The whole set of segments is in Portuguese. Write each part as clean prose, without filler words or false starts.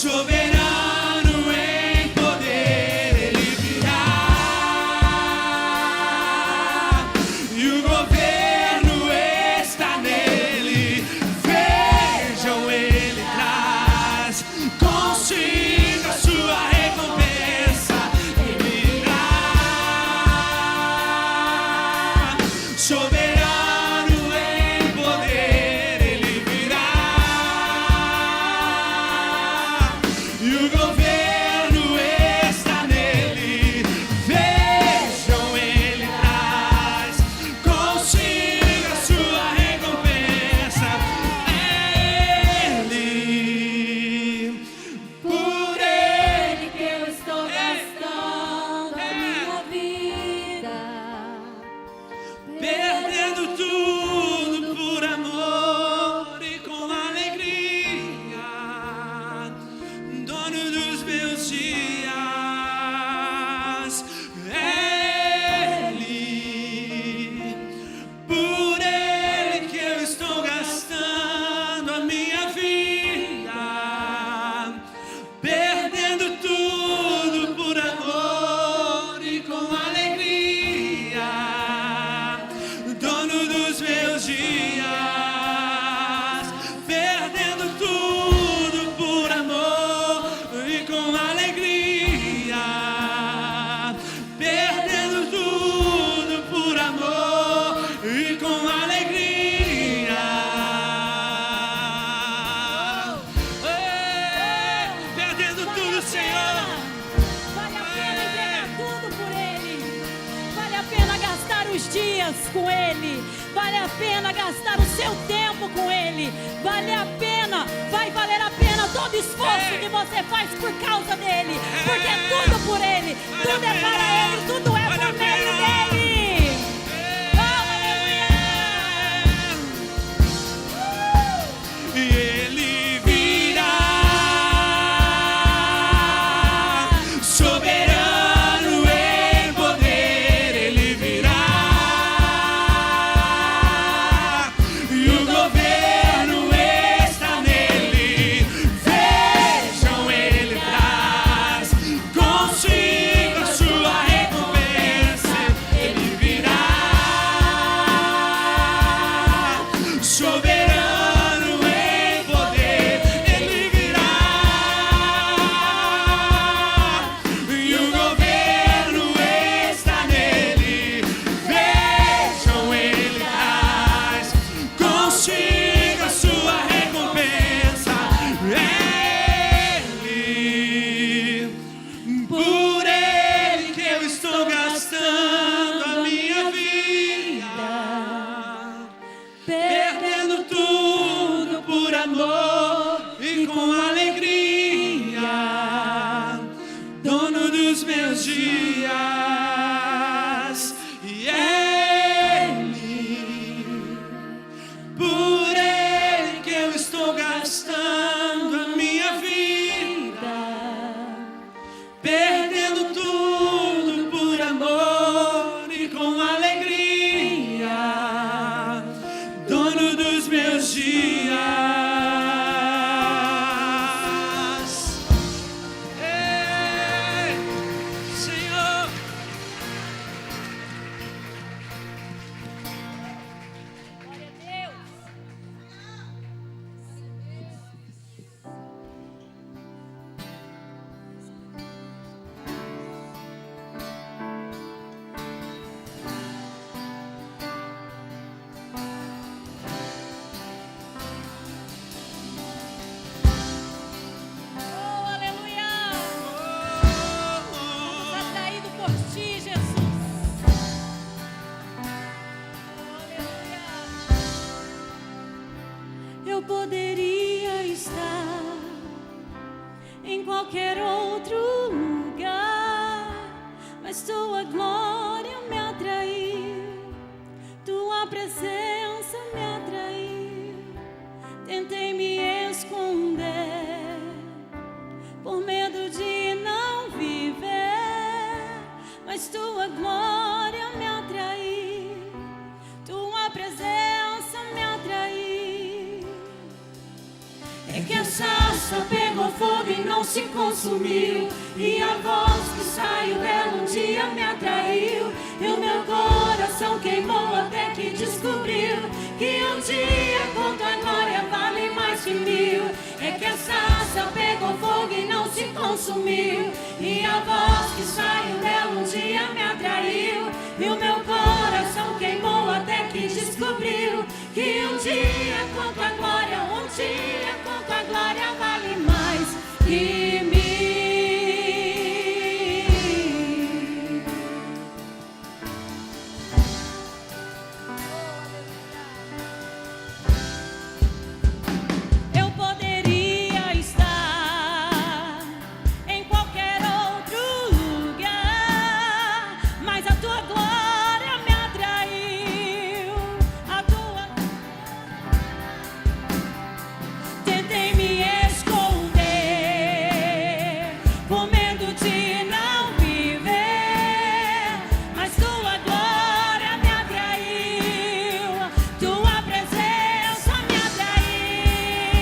soberano em poder, ele virá. E o governo está nele. Vejam, ele traz consigo a sua recompensa. Ele virá. Soberano em poder, ele virá. E o governo está nele. Vejam, ele traz consigo a sua recompensa. É ele, por ele que eu estou gastando a minha vida, perdendo tudo por amor e com alegria, dono dos meus dias. É ele, por ele que eu estou gastando a minha vida, perdendo tudo por amor e com alegria, dono dos meus dias, perdendo tudo por amor e com alegria, perdendo tudo por amor e com alegria. Perdendo tudo, Senhor. vale a pena entregar tudo por ele, vale a pena gastar os dias com ele, vale a pena gastar o seu tempo com ele, vale a pena, vai valer a pena todo esforço que você faz por causa dele, porque é tudo por ele, tudo é para ele, tudo é por meio dele. E ele virá, soberano em poder, ele virá. E o governo está nele. Vejam, ele traz consigo a sua recompensa. Ele virá, soberano em poder, ele virá. E o governo está nele. Vejam, ele traz consigo a sua recompensa. É ele, por ele que eu estou gastando a minha vida, perdendo tudo por amor e com alegria, dono dos meus dias. E ele, por ele que eu estou gastando a minha vida, perdendo tudo por amor e com alegria, dono dos meus dias. Ei, Senhor. Glória a Deus. Oh, aleluia. Somos atraídos por ti, Jesus. Aleluia. Eu poderia estar em qualquer outro lugar, mas tua glória me atraiu, tua presença me atraiu. Tentei me esconder por medo de não viver, mas tua glória me atraiu, tua presença me atraiu. É que essa sarça pegou fogo e não se consumiu, e a voz que saiu dela um dia me atraiu, e o meu coração queimou até que descobriu que um dia com tua glória vale mais que mil. É que a sarça pegou fogo e não se consumiu, e a voz que saiu dela um dia me atraiu, e o meu coração queimou até que descobriu que um dia com tua glória, um dia com tua glória vale mais que mil. Eu poderia estar em qualquer outro lugar, mas a tua glória me atraiu. A tua... Tentei me esconder, com medo de não viver, mas tua glória me atraiu, tua presença me atraiu.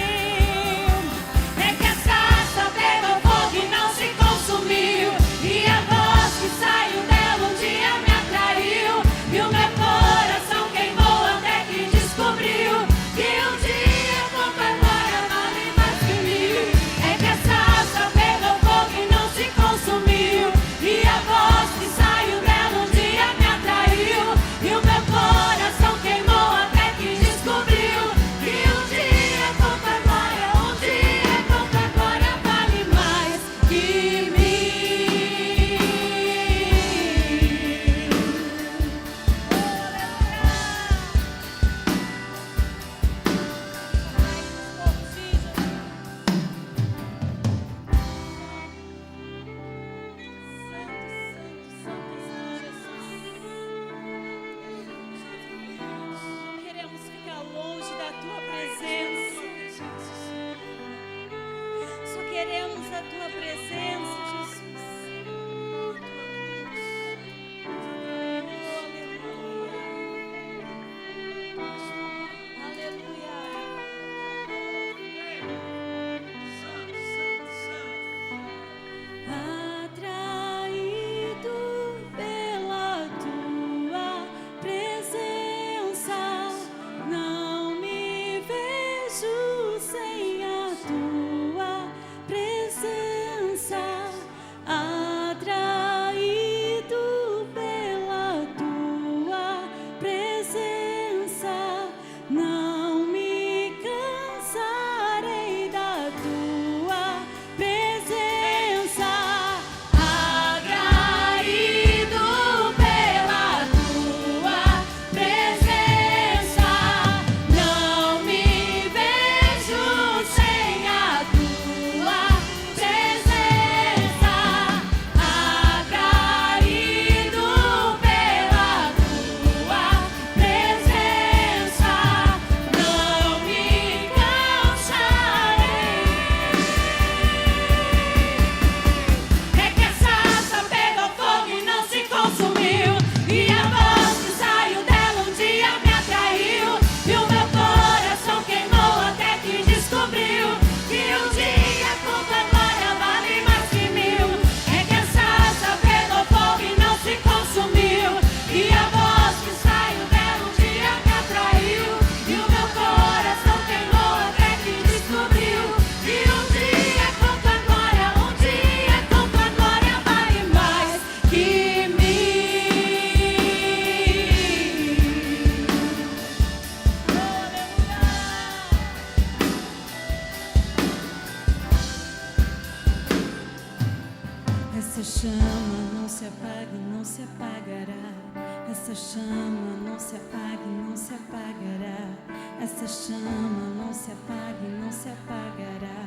É que a sarça pegou fogo e não se consumiu, e a voz que saiu dela um dia me atraiu, e o meu coração queimou até que descobriu que um dia com tua glória vale mais que mil. É que a sarça pegou fogo e não se consumiu, e a voz que saiu dela um dia me atraiu, e o meu coração queimou até que descobriu que um dia com tua glória, um dia com tua glória vale mais que mil. Queremos ficar longe da tua presença. Só queremos a tua presença, Jesus. Aleluia. Atraído pela tua presença, não me vejo sem a tua presença. Atraído pela tua presença, não me cansarei da tua presença. Atraído pela tua presença, não me vejo sem a tua presença. Atraído pela tua presença, não me cansarei. É que a sarça pegou fogo e não se consumiu, e a voz que saiu dela um dia me atraiu, e o meu coração queimou até que descobriu que um dia com tua glória vale mais que mil. É que a sarça pegou fogo e não se consumiu, e a voz que saiu dela um dia me atraiu, e o meu coração queimou até que descobriu que um dia com tua glória, um dia com tua glória vale mais que mil. Essa chama não se apaga e não se apagará. Essa chama não se apaga e não se apagará. Essa chama não se apaga e não se apagará.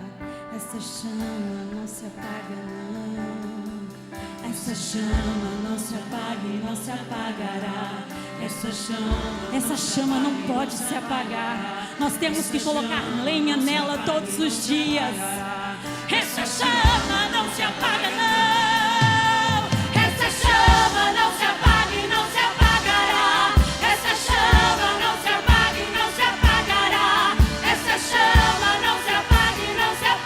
Essa chama não se apaga, não. Essa chama não se apaga e não se apagará. Essa chama não pode se apagar. Nós temos que colocar lenha nela todos os dias. Essa chama não se apaga, não. Essa chama não se apaga e não se apagará. Essa chama não se apaga e não se apagará. Essa chama não se apaga e não se apagará.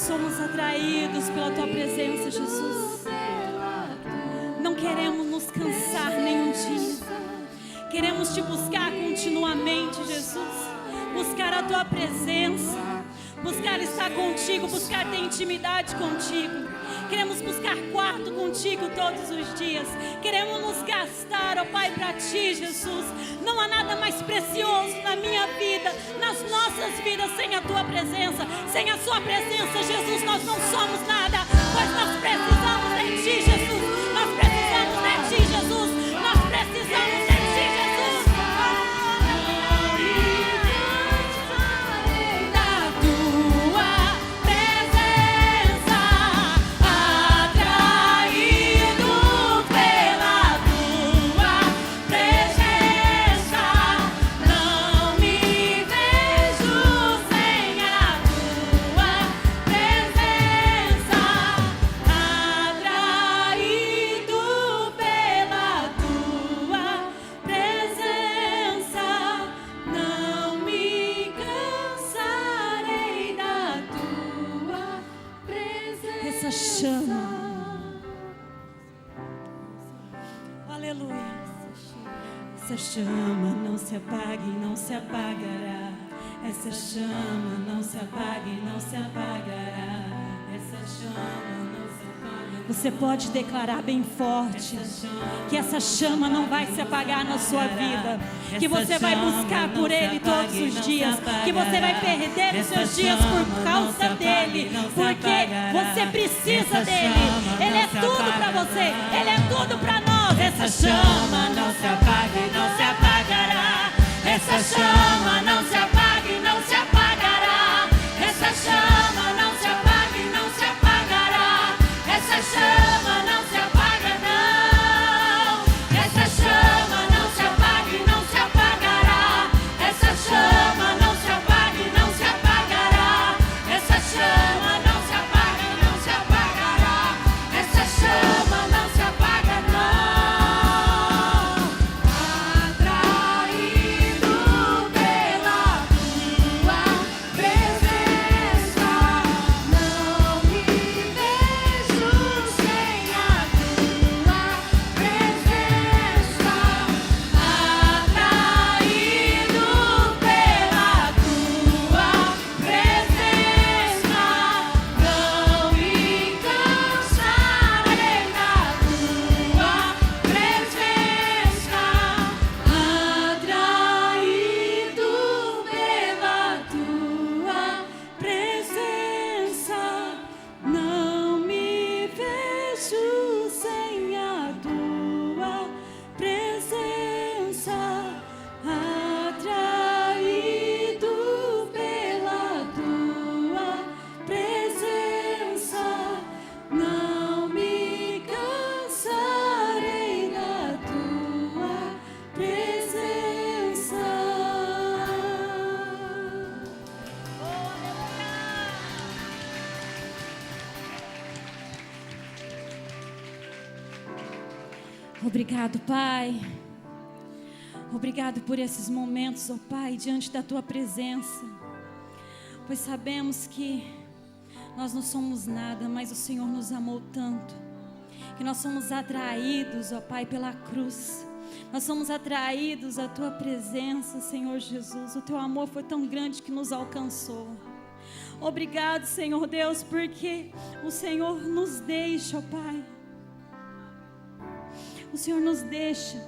somos atraídos pela tua presença, Jesus. Não queremos nos cansar nenhum dia. Queremos te buscar continuamente, Jesus. Buscar a tua presença, buscar estar contigo, buscar ter intimidade contigo. Queremos buscar quarto contigo todos os dias. Queremos nos gastar, ó Pai, para ti, Jesus. Não há nada mais precioso na minha vida, nas nossas vidas, sem a tua presença. Sem a sua presença, Jesus, nós não somos nada, pois nós precisamos de ti, Jesus. Nós precisamos de ti, Jesus. Nós precisamos de ti, Jesus. Chama não se apaga e não se apagará. Essa chama não se apaga e não se apagará. Essa chama não se apaga. Você pode declarar bem forte que essa chama não vai se apagar na sua vida, que você vai buscar por Ele todos os dias, que você vai perder os seus dias por causa dEle, porque você precisa dEle. Ele é tudo para você, Ele é tudo para nós. Essa chama não se apaga e não se apagará. Essa chama não se apaga e não se apagará. Essa chama não se apaga e não se apagará. Essa chama não se apaga, não. Essa chama não se apaga e não se apagará. Essa chama não se apaga e não se apagará. Essa chama não se apaga e não se apagará. Essa chama não se apaga, não. Obrigado, Pai. Obrigado por esses momentos, ó Pai, diante da Tua presença. Pois sabemos que nós não somos nada, mas o Senhor nos amou tanto, que nós somos atraídos, ó Pai, pela cruz. Nós somos atraídos à Tua presença, Senhor Jesus. O Teu amor foi tão grande que nos alcançou. Obrigado, Senhor Deus, porque o Senhor nos deixa, ó Pai. O Senhor nos deixa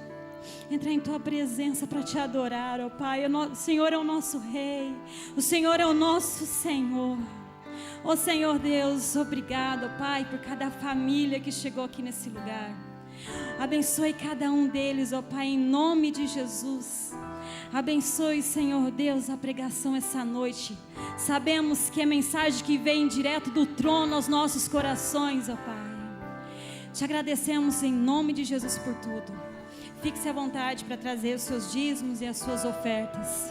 entrar em Tua presença para Te adorar, ó Pai. O Senhor é o nosso Rei, o Senhor é o nosso Senhor. Ó Senhor Deus, obrigado, ó Pai, por cada família que chegou aqui nesse lugar. Abençoe cada um deles, ó Pai, em nome de Jesus. Abençoe, Senhor Deus, a pregação essa noite. Sabemos que é mensagem que vem direto do trono aos nossos corações, ó Pai. Te agradecemos em nome de Jesus por tudo. Fique-se à vontade para trazer os seus dízimos e as suas ofertas.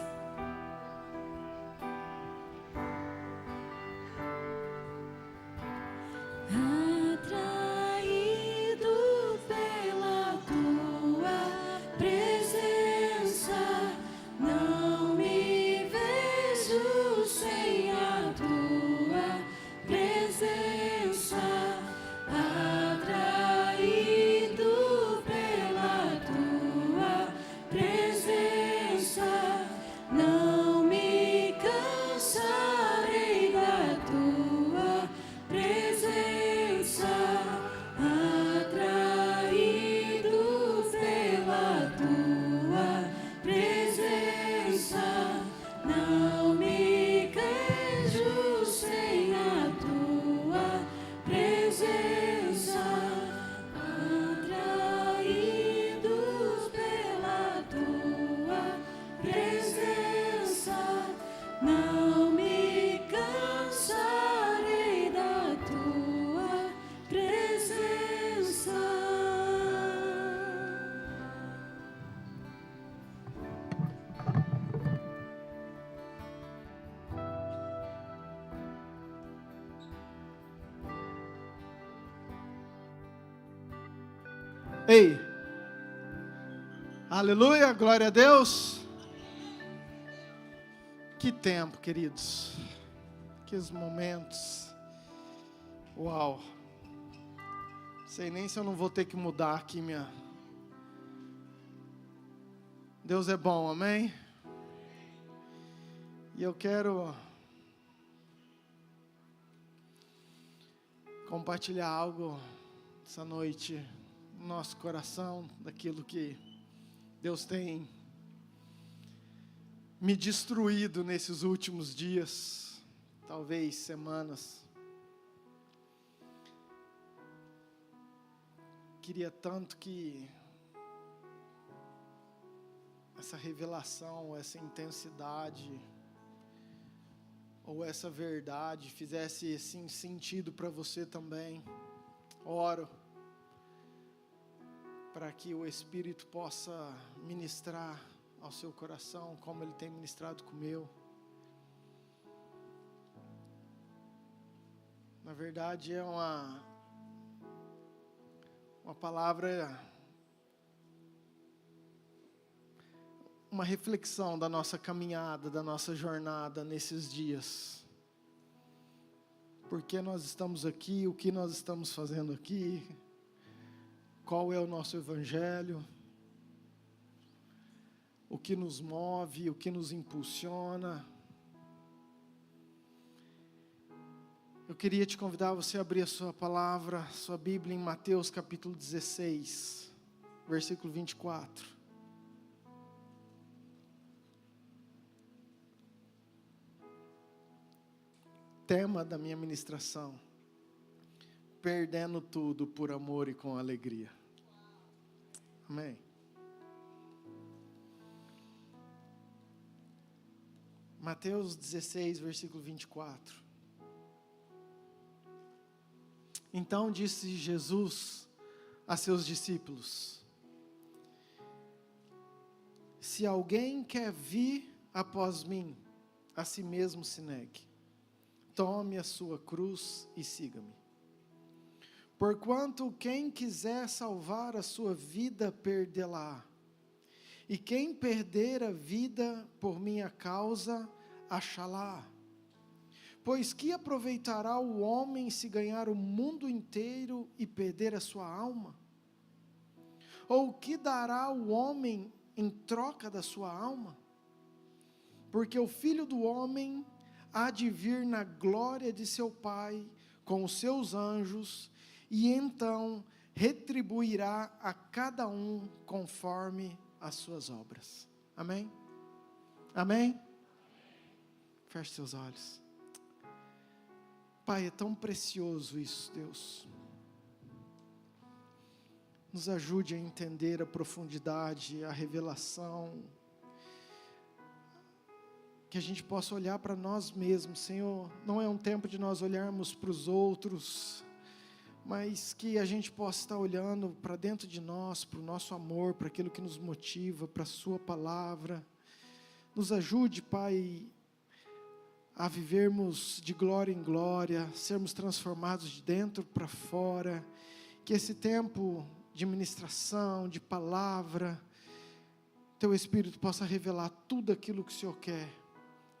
Atraído pela Tua presença, não me vejo sem a Tua presença. Ei, aleluia, glória a Deus. Que tempo, queridos, que momentos, uau, sei nem se eu não vou ter que mudar aqui Deus é bom, amém? E eu quero compartilhar algo essa noite no nosso coração, daquilo que Deus tem me destruído nesses últimos dias, talvez semanas. Queria tanto que essa revelação, essa intensidade, ou essa verdade fizesse assim sentido para você também. Oro para que o Espírito possa ministrar ao seu coração, como Ele tem ministrado com o meu. Na verdade é uma palavra, uma reflexão da nossa caminhada, da nossa jornada nesses dias. Por que nós estamos aqui, o que nós estamos fazendo aqui, qual é o nosso evangelho, o que nos move, o que nos impulsiona. Eu queria te convidar a você abrir a sua palavra, sua Bíblia em Mateus capítulo 16, versículo 24. Tema da minha ministração: perdendo tudo por amor e com alegria. Amém. Mateus 16, versículo 24. Então disse Jesus a seus discípulos: se alguém quer vir após mim, a si mesmo se negue. Tome a sua cruz e siga-me. Porquanto quem quiser salvar a sua vida, perdê-la. E quem perder a vida por minha causa, achá-la. Pois que aproveitará o homem se ganhar o mundo inteiro e perder a sua alma? Ou o que dará o homem em troca da sua alma? Porque o Filho do Homem há de vir na glória de seu Pai com os seus anjos, e então retribuirá a cada um conforme as suas obras. Amém? Amém? Feche seus olhos. Pai, é tão precioso isso, Deus. Nos ajude a entender a profundidade, a revelação, que a gente possa olhar para nós mesmos, Senhor. Não é um tempo de nós olharmos para os outros, mas que a gente possa estar olhando para dentro de nós, para o nosso amor, para aquilo que nos motiva, para a Sua palavra. Nos ajude, Pai, a vivermos de glória em glória, sermos transformados de dentro para fora, que esse tempo de ministração, de palavra, Teu Espírito possa revelar tudo aquilo que o Senhor quer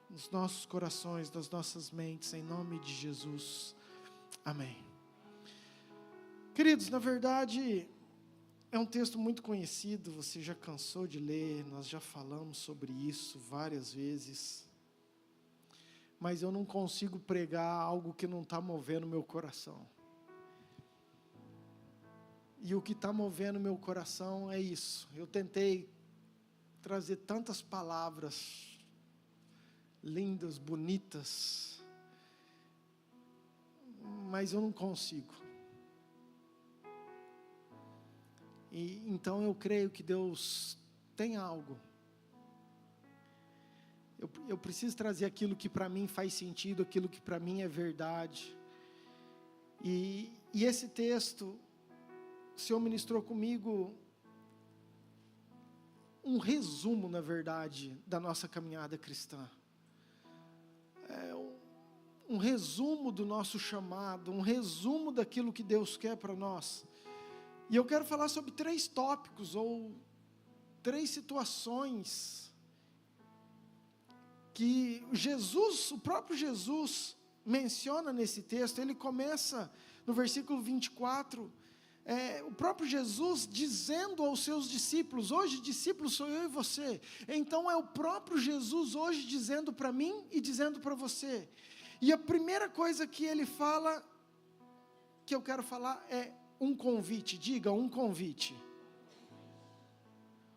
nos nossos corações, nas nossas mentes, em nome de Jesus. Amém. Queridos, na verdade, é um texto muito conhecido, você já cansou de ler, nós já falamos sobre isso várias vezes, mas eu não consigo pregar algo que não está movendo meu coração. E o que está movendo meu coração é isso. Eu tentei trazer tantas palavras lindas, bonitas, mas eu não consigo. E então eu creio que Deus tem algo. Eu preciso trazer aquilo que para mim faz sentido, aquilo que para mim é verdade. E esse texto, o Senhor ministrou comigo um resumo, na verdade, da nossa caminhada cristã. Um resumo do nosso chamado, um resumo daquilo que Deus quer para nós. E eu quero falar sobre 3 tópicos, ou 3 situações, que o próprio Jesus menciona nesse texto. Ele começa no versículo 24, o próprio Jesus dizendo aos seus discípulos: hoje discípulos sou eu e você. Então é o próprio Jesus hoje dizendo para mim e dizendo para você. E a primeira coisa que ele fala, que eu quero falar, é um convite. Diga, um convite.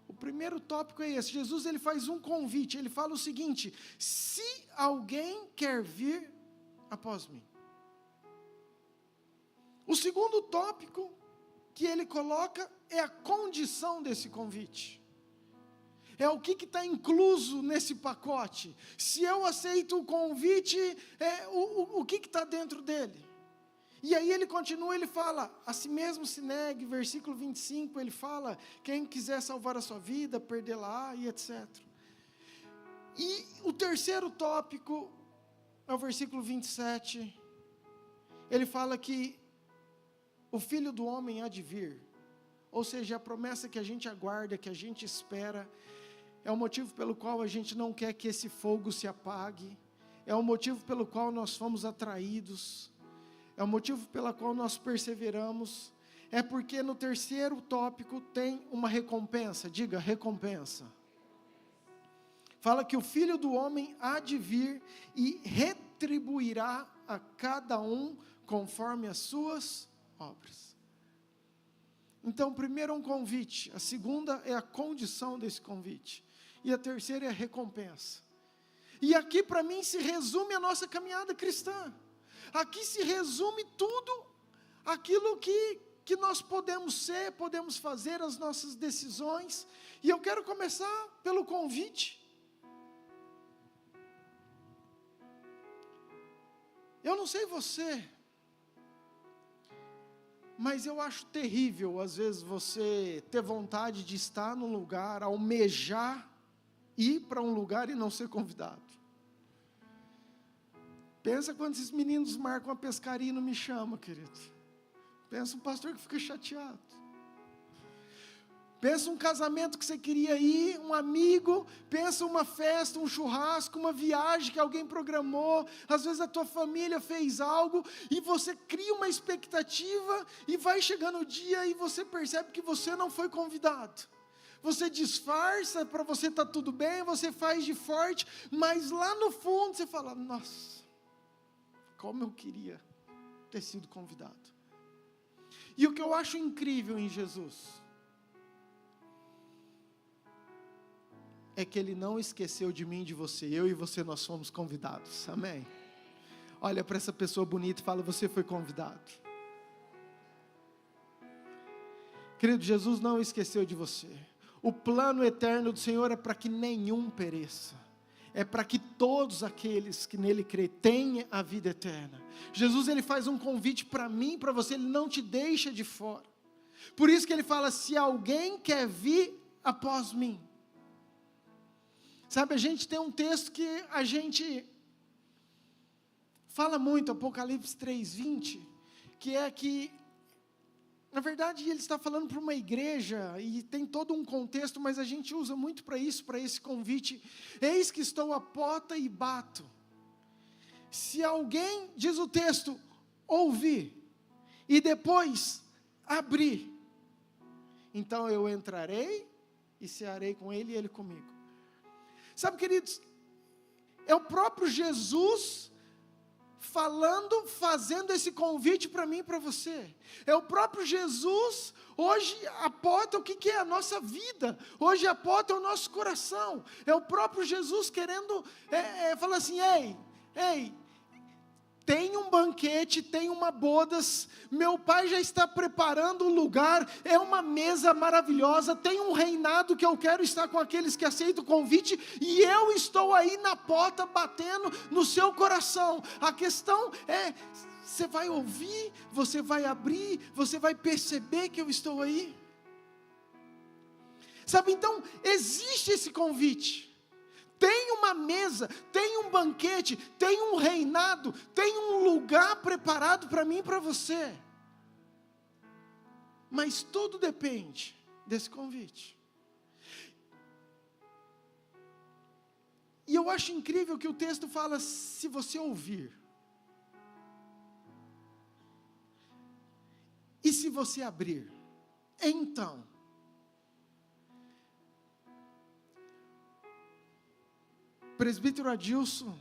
O primeiro tópico é esse. Jesus, ele faz um convite. Ele fala o seguinte: se alguém quer vir após mim. O segundo tópico que ele coloca é a condição desse convite. É o que está incluso nesse pacote. Se eu aceito o convite, o que está dentro dele? E aí ele continua, ele fala: a si mesmo se negue, versículo 25, ele fala: quem quiser salvar a sua vida, perdê-la, e etc. E o terceiro tópico é o versículo 27, ele fala que o Filho do Homem há de vir, ou seja, a promessa que a gente aguarda, que a gente espera, é o motivo pelo qual a gente não quer que esse fogo se apague, é o motivo pelo qual nós fomos atraídos, é o motivo pelo qual nós perseveramos, é porque no terceiro tópico tem uma recompensa. Diga, recompensa. Fala que o Filho do Homem há de vir e retribuirá a cada um conforme as suas obras. Então, primeiro é um convite, a segunda é a condição desse convite, e a terceira é a recompensa. E aqui para mim se resume a nossa caminhada cristã. Aqui se resume tudo aquilo que nós podemos ser, podemos fazer, as nossas decisões. E eu quero começar pelo convite. Eu não sei você, mas eu acho terrível, às vezes, você ter vontade de estar num lugar, almejar ir para um lugar e não ser convidado. Pensa quando esses meninos marcam uma pescaria e não me chamam, querido. Pensa um pastor que fica chateado. Pensa um casamento que você queria ir, um amigo, pensa uma festa, um churrasco, uma viagem que alguém programou, às vezes a tua família fez algo, e você cria uma expectativa, e vai chegando o dia, e você percebe que você não foi convidado. Você disfarça, para você estar tudo bem, você faz de forte, mas lá no fundo você fala: nossa, como eu queria ter sido convidado. E o que eu acho incrível em Jesus é que Ele não esqueceu de mim e de você. Eu e você, nós fomos convidados, amém? Olha para essa pessoa bonita e fala: você foi convidado. Querido, Jesus não esqueceu de você. O plano eterno do Senhor é para que nenhum pereça, é para que todos aqueles que nele creem tenham a vida eterna. Jesus, ele faz um convite para mim e para você, ele não te deixa de fora. Por isso que ele fala: se alguém quer vir após mim. Sabe, a gente tem um texto que a gente fala muito, Apocalipse 3:20, que é que, na verdade, ele está falando para uma igreja, e tem todo um contexto, mas a gente usa muito para isso, para esse convite: eis que estou à porta e bato. Se alguém, diz o texto, ouvir, e depois abrir, então eu entrarei, e cearei com ele e ele comigo. Sabe, queridos, é o próprio Jesus falando, fazendo esse convite para mim e para você. É o próprio Jesus, hoje a porta, o que é a nossa vida? Hoje a porta é o nosso coração. É o próprio Jesus querendo, falar assim: ei, tem um banquete, tem uma bodas, meu pai já está preparando um lugar, é uma mesa maravilhosa, tem um reinado que eu quero estar com aqueles que aceitam o convite, e eu estou aí na porta batendo no seu coração. A questão é, você vai ouvir, você vai abrir, você vai perceber que eu estou aí. Sabe, então, existe esse convite. Tem uma mesa, tem um banquete, tem um reinado, tem um lugar preparado para mim e para você. Mas tudo depende desse convite. E eu acho incrível que o texto fala, se você ouvir. E se você abrir? Então. O presbítero Adilson,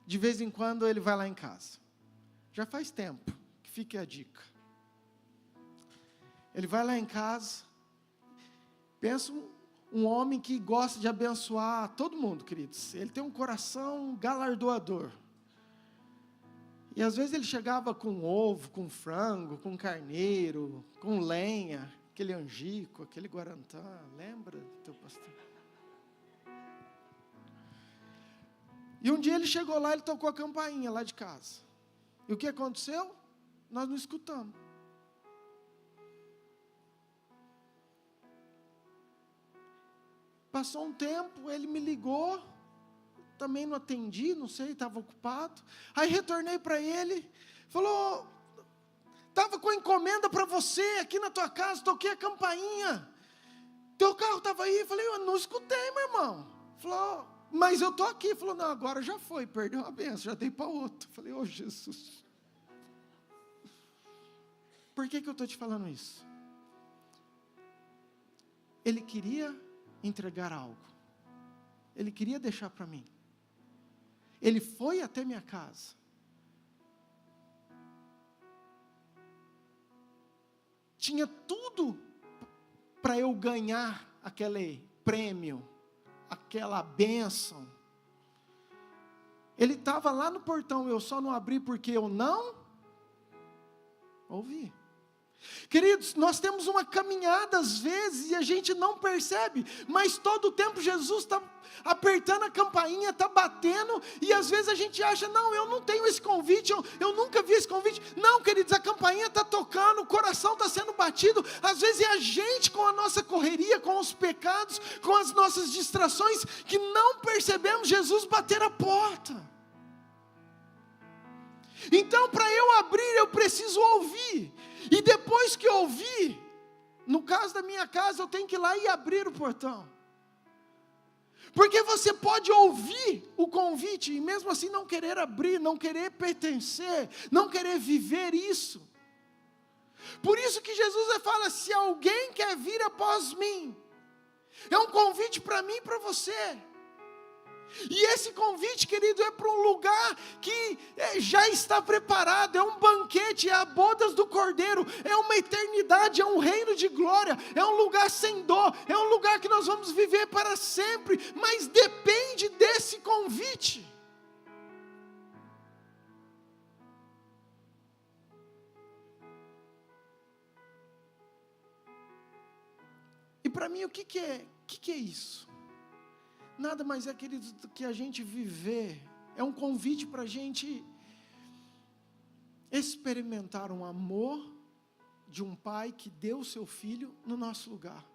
de vez em quando ele vai lá em casa. Já faz tempo, que fique a dica. Ele vai lá em casa, pensa um homem que gosta de abençoar todo mundo, queridos. Ele tem um coração galardoador. E às vezes ele chegava com ovo, com frango, com carneiro, com lenha, aquele angico, aquele guarantã, lembra, teu pastor? E um dia ele chegou lá, ele tocou a campainha lá de casa. E o que aconteceu? Nós não escutamos. Passou um tempo, ele me ligou, também não atendi, não sei, estava ocupado. Aí retornei para ele, falou, estava com encomenda para você aqui na tua casa, toquei a campainha. Teu carro estava aí? Eu falei, eu não escutei, meu irmão. Falou, mas eu estou aqui. Falou, não, agora já foi, perdeu a benção, já dei para outro. Falei, ô Jesus. Por que eu estou te falando isso? Ele queria entregar algo. Ele queria deixar para mim. Ele foi até minha casa. Tinha tudo para eu ganhar aquele prêmio, aquela bênção. Ele estava lá no portão, eu só não abri porque eu não ouvi. Queridos, nós temos uma caminhada às vezes e a gente não percebe, mas todo o tempo Jesus está apertando a campainha, está batendo, e às vezes a gente acha, não, eu não tenho esse convite, eu nunca vi esse convite. Não, queridos, a campainha está tocando, o coração está sendo batido, às vezes é a gente com a nossa correria, com os pecados, com as nossas distrações, que não percebemos Jesus bater a porta. Então, para eu abrir, eu preciso ouvir. E depois que eu ouvir, no caso da minha casa, eu tenho que ir lá e abrir o portão. Porque você pode ouvir o convite e mesmo assim não querer abrir, não querer pertencer, não querer viver isso. Por isso que Jesus fala, se alguém quer vir após mim, é um convite para mim e para você. E esse convite, querido, é para um lugar que já está preparado, é um banquete, é a bodas do Cordeiro, é uma eternidade, é um reino de glória, é um lugar sem dor, é um lugar que nós vamos viver para sempre, mas depende desse convite. E para mim, o que é isso? Nada mais é, queridos, do que a gente viver. É um convite para a gente experimentar um amor de um pai que deu o seu filho no nosso lugar.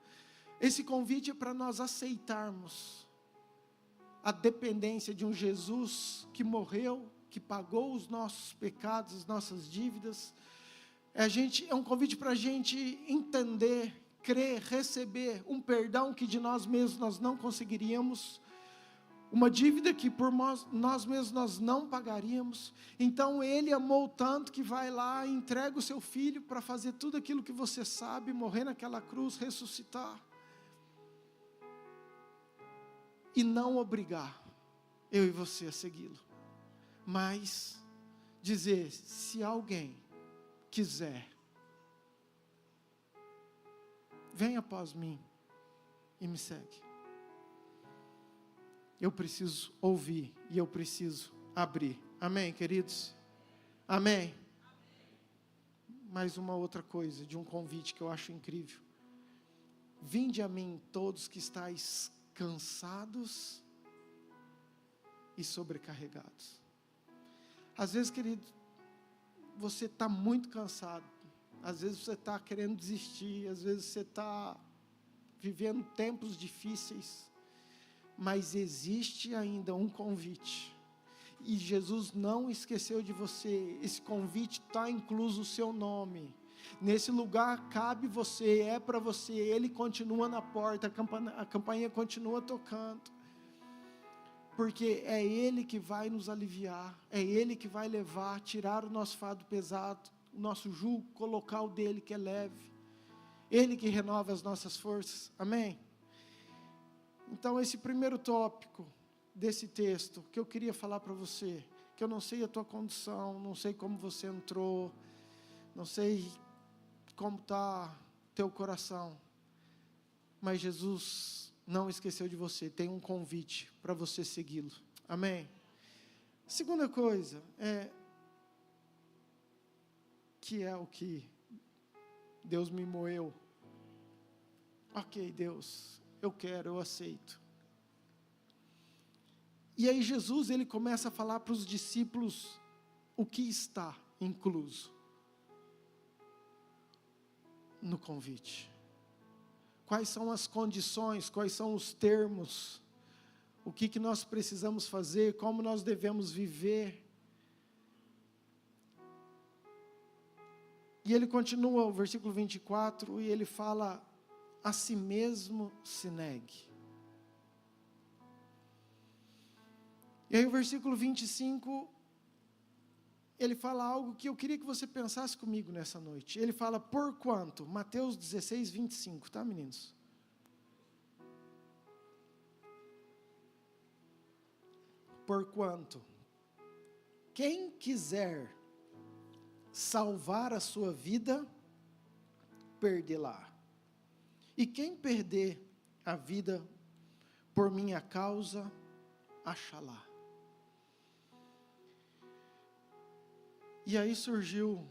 Esse convite é para nós aceitarmos a dependência de um Jesus que morreu, que pagou os nossos pecados, as nossas dívidas. É um convite para a gente entender, crer, receber um perdão que de nós mesmos nós não conseguiríamos, uma dívida que por nós mesmos nós não pagaríamos. Então Ele amou tanto que vai lá e entrega o seu Filho para fazer tudo aquilo que você sabe, morrer naquela cruz, ressuscitar, e não obrigar eu e você a segui-lo, mas dizer, se alguém quiser, vem após mim e me segue. Eu preciso ouvir e eu preciso abrir. Amém, queridos? Amém? Mais uma outra coisa de um convite que eu acho incrível. Vinde a mim todos que estáis cansados e sobrecarregados. Às vezes, querido, você está muito cansado. Às vezes você está querendo desistir, às vezes você está vivendo tempos difíceis, mas existe ainda um convite, e Jesus não esqueceu de você. Esse convite está incluso o seu nome, Nesse lugar cabe você, é para você. Ele continua na porta, a campainha continua tocando. Porque é Ele que vai nos aliviar, é Ele que vai levar, tirar o nosso fardo pesado, o nosso jugo, colocar o dele que é leve. Ele que renova as nossas forças, amém? Então esse primeiro tópico desse texto, que eu queria falar para você, que eu não sei a tua condição, não sei como você entrou, não sei como está teu coração, mas Jesus não esqueceu de você, tem um convite para você segui-lo, amém? Segunda coisa, que é o que Deus me moeu. Ok, Deus, eu quero, eu aceito. E aí Jesus, ele começa a falar para os discípulos o que está incluso no convite. Quais são as condições, quais são os termos, o que nós precisamos fazer, como nós devemos viver. E ele continua o versículo 24, e ele fala, a si mesmo se negue. E aí o versículo 25, ele fala algo que eu queria que você pensasse comigo nessa noite. Ele fala, porquanto, Mateus 16, 25, tá, meninos? Porquanto, quem quiser salvar a sua vida, perdê-la. E quem perder a vida por minha causa, achá-la. E aí surgiu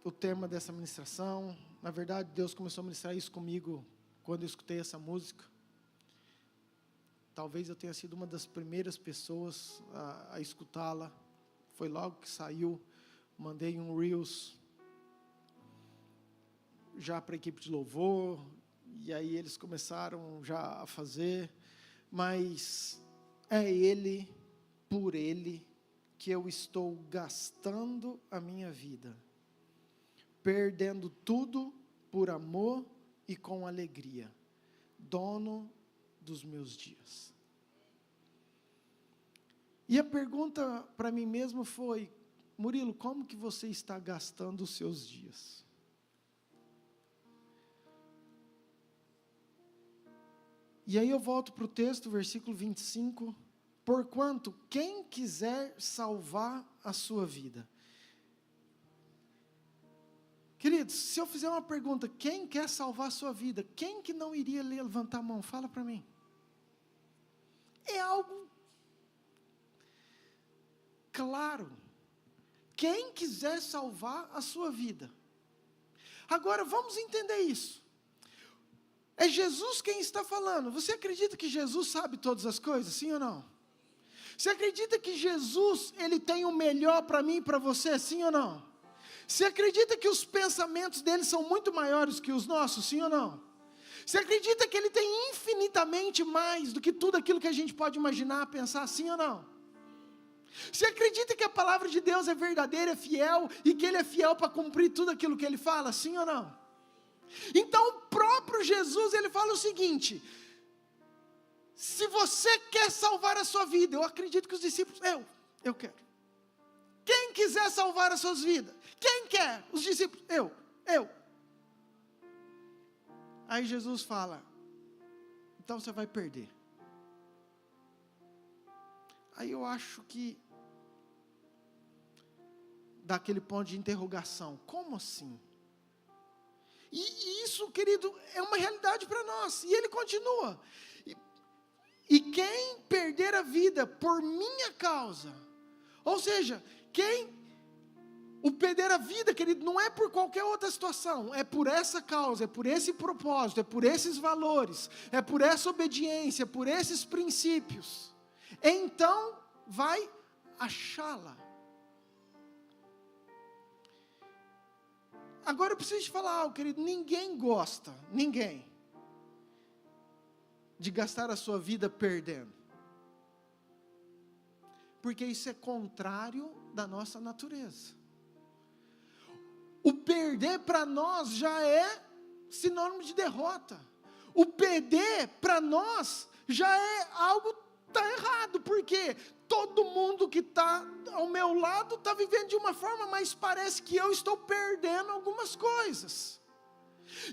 o tema dessa ministração. Na verdade, Deus começou a ministrar isso comigo quando eu escutei essa música. Talvez eu tenha sido uma das primeiras pessoas a escutá-la. Foi logo que saiu, mandei um Reels já para a equipe de louvor, e aí eles começaram já a fazer, mas é Ele, por Ele, que eu estou gastando a minha vida, perdendo tudo por amor e com alegria, dono dos meus dias. E a pergunta para mim mesmo foi, Murilo, como que você está gastando os seus dias? E aí eu volto para o texto, versículo 25, porquanto quem quiser salvar a sua vida. Queridos, se eu fizer uma pergunta, quem quer salvar a sua vida? Quem que não iria levantar a mão? Fala para mim. É algo claro. Quem quiser salvar a sua vida. Agora, vamos entender isso. É Jesus quem está falando. Você acredita que Jesus sabe todas as coisas, sim ou não? Você acredita que Jesus, Ele tem o melhor para mim e para você, sim ou não? Você acredita que os pensamentos dele são muito maiores que os nossos, sim ou não? Você acredita que Ele tem infinitamente mais do que tudo aquilo que a gente pode imaginar, pensar, sim ou não? Você acredita que a palavra de Deus é verdadeira, é fiel, e que Ele é fiel para cumprir tudo aquilo que Ele fala, sim ou não? Então o próprio Jesus, Ele fala o seguinte, se você quer salvar a sua vida, eu acredito que os discípulos, eu quero. Quem quiser salvar as suas vidas? Quem quer? Os discípulos, eu. Aí Jesus fala, então você vai perder. Aí eu acho que dá aquele ponto de interrogação, como assim? E isso, querido, é uma realidade para nós. E ele continua. E quem perder a vida por minha causa, ou seja, o perder a vida, querido, não é por qualquer outra situação, é por essa causa, é por esse propósito, é por esses valores, é por essa obediência, é por esses princípios. Então, vai achá-la. Agora eu preciso te falar algo, querido, ninguém gosta, de gastar a sua vida perdendo. Porque isso é contrário da nossa natureza. o perder para nós já é sinônimo de derrota. O perder para nós já é algo que está errado, porque todo mundo que está ao meu lado está vivendo de uma forma, mas parece que eu estou perdendo algumas coisas.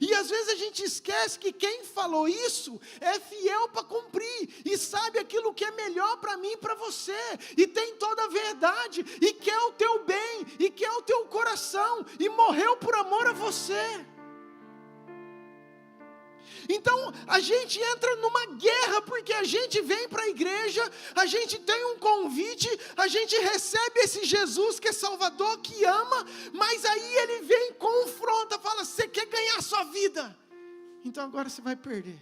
E às vezes a gente esquece que quem falou isso é fiel para cumprir, e sabe aquilo que é melhor para mim e para você, e tem toda a verdade, e quer o teu bem, e quer o teu coração, e morreu por amor a você. Então a gente entra numa guerra, porque a gente vem para a igreja, a gente tem um convite, a gente recebe esse Jesus que é Salvador, que ama, mas aí ele vem e confronta, fala: você quer ganhar a sua vida, então agora você vai perder.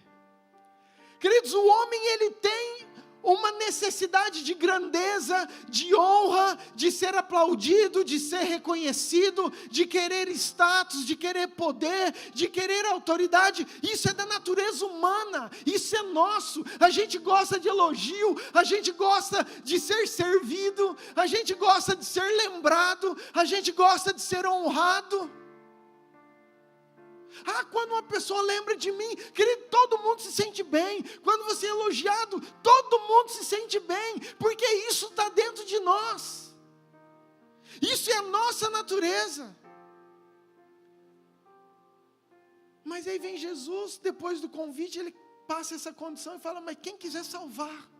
Queridos, o homem ele tem uma necessidade de grandeza, de honra, de ser aplaudido, de ser reconhecido, de querer status, de querer poder, de querer autoridade. Isso é da natureza humana, isso é nosso. A gente gosta de elogio, a gente gosta de ser servido, a gente gosta de ser lembrado, a gente gosta de ser honrado. Quando uma pessoa lembra de mim, querido, todo mundo se sente bem. Quando você é elogiado, todo mundo se sente bem, porque isso está dentro de nós. Isso é a nossa natureza. Mas aí vem Jesus, depois do convite, ele passa essa condição e fala: mas quem quiser salvar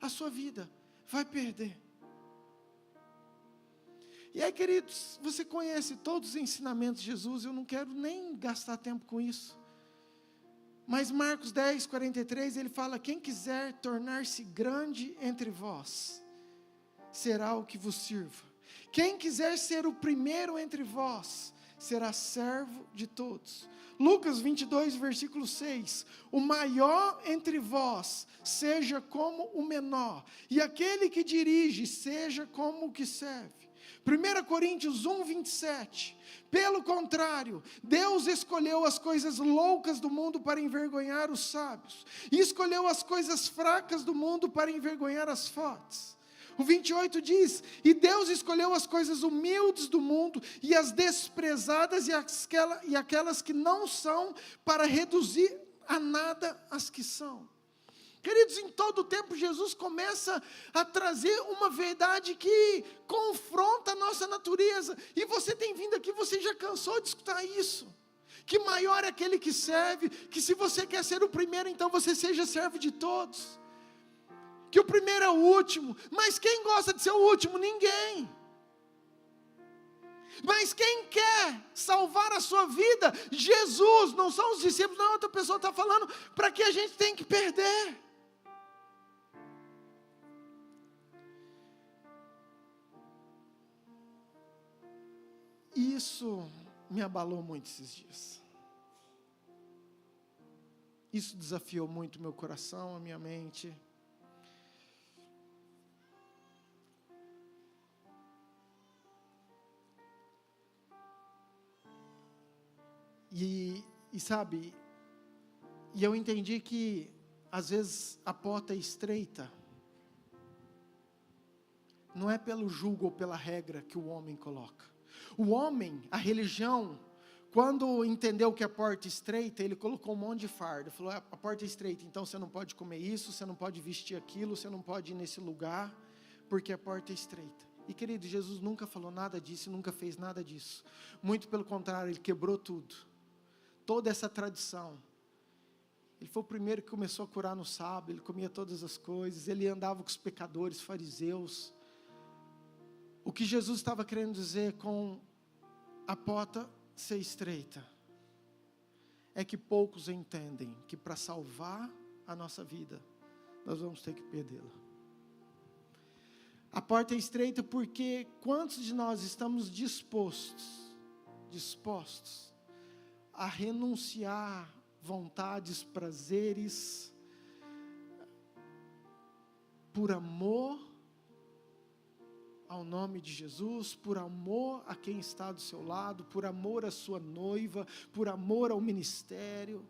a sua vida, vai perder. E aí, queridos, você conhece todos os ensinamentos de Jesus, eu não quero nem gastar tempo com isso. Mas Marcos 10, 43, ele fala: quem quiser tornar-se grande entre vós, será o que vos sirva. Quem quiser ser o primeiro entre vós, será servo de todos. Lucas 22, versículo 6, o maior entre vós seja como o menor, e aquele que dirige seja como o que serve. 1 Coríntios 1, 27, pelo contrário, Deus escolheu as coisas loucas do mundo para envergonhar os sábios, e escolheu as coisas fracas do mundo para envergonhar as fortes. O 28 diz: e Deus escolheu as coisas humildes do mundo, e as desprezadas e aquelas que não são, para reduzir a nada as que são. Queridos, em todo o tempo Jesus começa a trazer uma verdade que confronta a nossa natureza. E você tem vindo aqui, você já cansou de escutar isso. Que maior é aquele que serve, que se você quer ser o primeiro, então você seja servo de todos. Que o primeiro é o último, mas quem gosta de ser o último? Ninguém. Mas quem quer salvar a sua vida? Jesus, não são os discípulos, não, outra pessoa está falando, para que a gente tem que perder. Isso me abalou muito esses dias. Isso desafiou muito meu coração, a minha mente. E sabe, e eu entendi que às vezes a porta é estreita. Não é pelo julgo ou pela regra que o homem coloca. O homem, a religião, quando entendeu que a porta é estreita, ele colocou um monte de fardo. Falou: a porta é estreita, então você não pode comer isso, você não pode vestir aquilo, você não pode ir nesse lugar, porque a porta é estreita. E querido, Jesus nunca falou nada disso, nunca fez nada disso. Muito pelo contrário, ele quebrou tudo. Toda essa tradição. Ele foi o primeiro que começou a curar no sábado, ele comia todas as coisas, ele andava com os pecadores, fariseus. O que Jesus estava querendo dizer com a porta ser estreita, é que poucos entendem que para salvar a nossa vida, nós vamos ter que perdê-la. A porta é estreita porque quantos de nós estamos dispostos a renunciar vontades, prazeres, por amor ao nome de Jesus, por amor a quem está do seu lado, por amor à sua noiva, por amor ao ministério,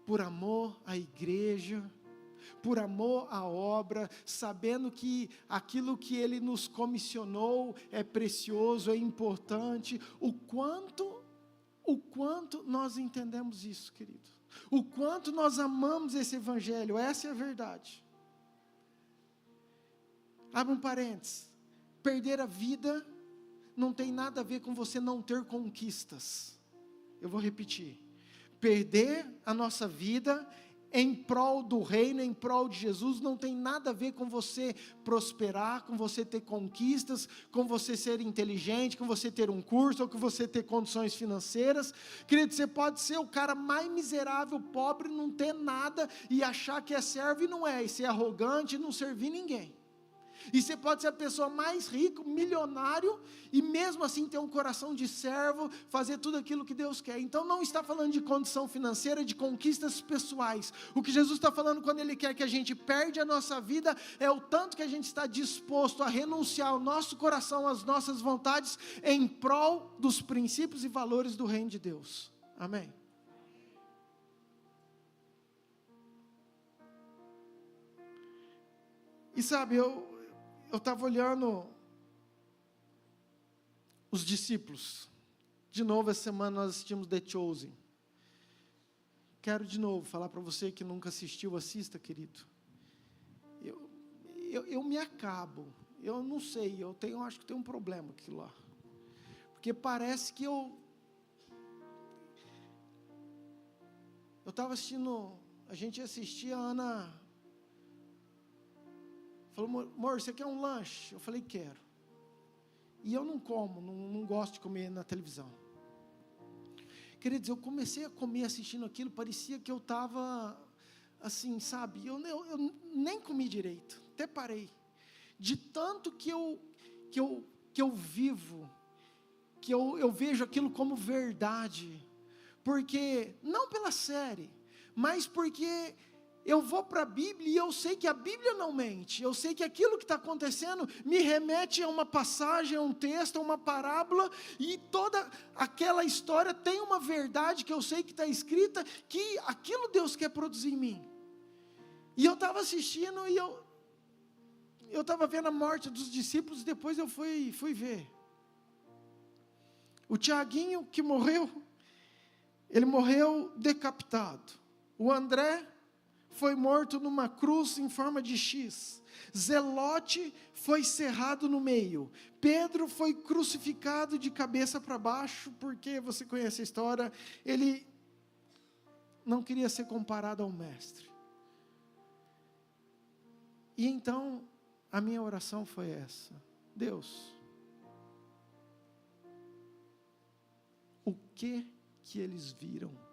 por amor à igreja, por amor à obra, sabendo que aquilo que Ele nos comissionou é precioso, é importante. O quanto nós entendemos isso, querido. O quanto nós amamos esse Evangelho, essa é a verdade. Abre um parênteses. Perder a vida não tem nada a ver com você não ter conquistas. Eu vou repetir. Perder a nossa vida em prol do reino, em prol de Jesus, não tem nada a ver com você prosperar, com você ter conquistas, com você ser inteligente, com você ter um curso, ou com você ter condições financeiras. Querido, você pode ser o cara mais miserável, pobre, não ter nada, e achar que é servo e não é, e ser arrogante e não servir ninguém. E você pode ser a pessoa mais rica, milionário, e mesmo assim ter um coração de servo, fazer tudo aquilo que Deus quer. Então não está falando de condição financeira, de conquistas pessoais. O que Jesus está falando quando Ele quer que a gente perde a nossa vida, é o tanto que a gente está disposto a renunciar o nosso coração, as nossas vontades, em prol dos princípios e valores do reino de Deus. Amém? E sabe, eu estava olhando os discípulos. De novo, essa semana nós assistimos The Chosen. Quero de novo falar para você que nunca assistiu, assista, querido. Eu me acabo. Eu não sei, acho que tem um problema aquilo lá. Porque parece que eu estava assistindo, a gente assistia, a Ana falou, amor, você quer um lanche? Eu falei, quero. E eu não como, não gosto de comer na televisão. Queridos, eu comecei a comer assistindo aquilo, parecia que eu estava, assim, sabe, eu nem comi direito, até parei. De tanto que eu vivo, que eu vejo aquilo como verdade. Porque, não pela série, mas porque eu vou para a Bíblia e eu sei que a Bíblia não mente. Eu sei que aquilo que está acontecendo me remete a uma passagem, a um texto, a uma parábola. E toda aquela história tem uma verdade que eu sei que está escrita, que aquilo Deus quer produzir em mim. E eu estava assistindo e eu estava vendo a morte dos discípulos. E depois eu fui ver. O Tiaguinho que morreu, ele morreu decapitado. O André foi morto numa cruz em forma de X. Zelote foi cerrado no meio. Pedro foi crucificado de cabeça para baixo, porque você conhece a história, ele não queria ser comparado ao mestre. E então, a minha oração foi essa: Deus, o que eles viram?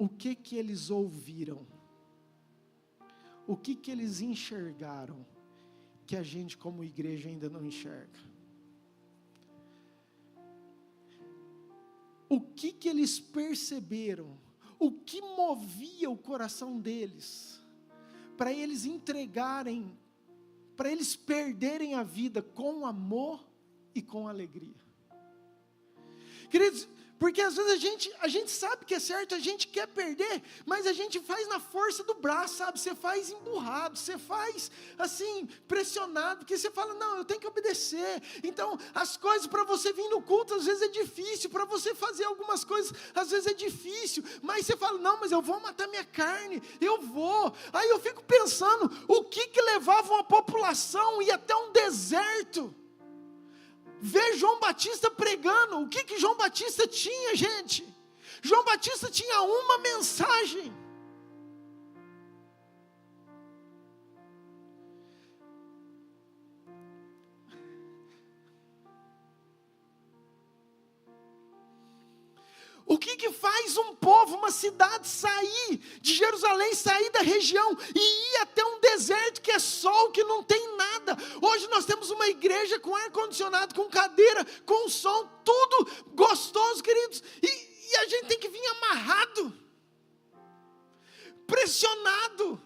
O que eles ouviram? O que eles enxergaram que a gente como igreja ainda não enxerga? O que eles perceberam? O que movia o coração deles para eles entregarem, para eles perderem a vida com amor e com alegria? Queridos, porque às vezes a gente sabe que é certo, a gente quer perder, mas a gente faz na força do braço, sabe? Você faz emburrado, você faz assim, pressionado, porque você fala, não, eu tenho que obedecer. Então, as coisas para você vir no culto, às vezes é difícil, para você fazer algumas coisas, às vezes é difícil, mas você fala, não, mas eu vou matar minha carne, eu vou. Aí eu fico pensando, o que levava uma população a ir até um deserto? Ver João Batista pregando. O que João Batista tinha, gente? João Batista tinha uma mensagem. O que faz um povo, uma cidade sair de Jerusalém, sair da região e ir até um deserto que é sol, que não tem nada? Hoje nós temos uma igreja com ar-condicionado, com cadeira, com som, tudo gostoso, queridos. E a gente tem que vir amarrado, pressionado.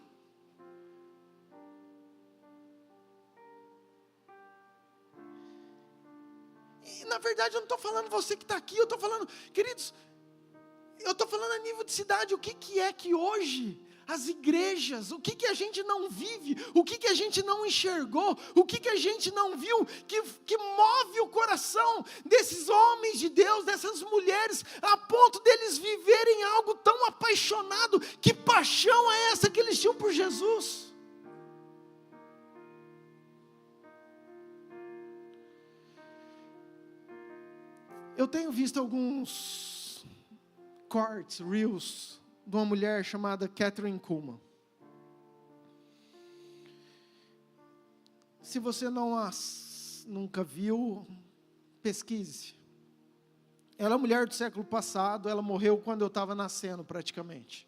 E na verdade eu não estou falando você que está aqui, eu estou falando, queridos, eu estou falando a nível de cidade, o que é que hoje as igrejas, o que a gente não vive, o que a gente não enxergou, o que a gente não viu, que move o coração desses homens de Deus, dessas mulheres, a ponto deles viverem algo tão apaixonado, que paixão é essa que eles tinham por Jesus? Eu tenho visto alguns cortes, reels, de uma mulher chamada Kathryn Kuhlman. Se você nunca viu, pesquise. Ela é mulher do século passado, ela morreu quando eu estava nascendo praticamente.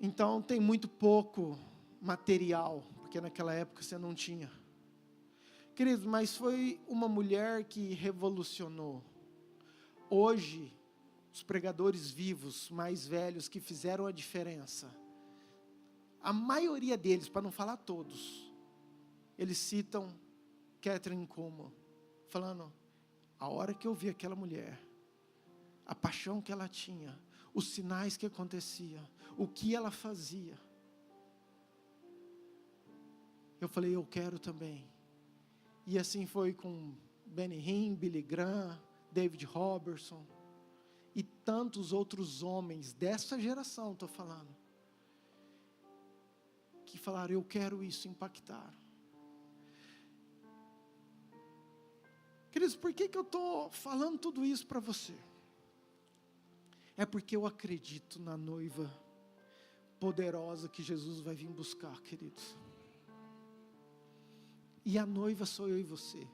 Então tem muito pouco material, porque naquela época você não tinha. Queridos, mas foi uma mulher que revolucionou. Hoje, os pregadores vivos, mais velhos, que fizeram a diferença, a maioria deles, para não falar todos, eles citam Kathryn Kuhlman, falando, a hora que eu vi aquela mulher, a paixão que ela tinha, os sinais que acontecia, o que ela fazia, eu falei, eu quero também. E assim foi com Benny Hinn, Billy Graham, David Robertson, e tantos outros homens dessa geração, estou falando, que falaram, eu quero isso, impactaram. Queridos, por que eu estou falando tudo isso para você? É porque eu acredito na noiva poderosa que Jesus vai vir buscar, queridos. E a noiva sou eu e você.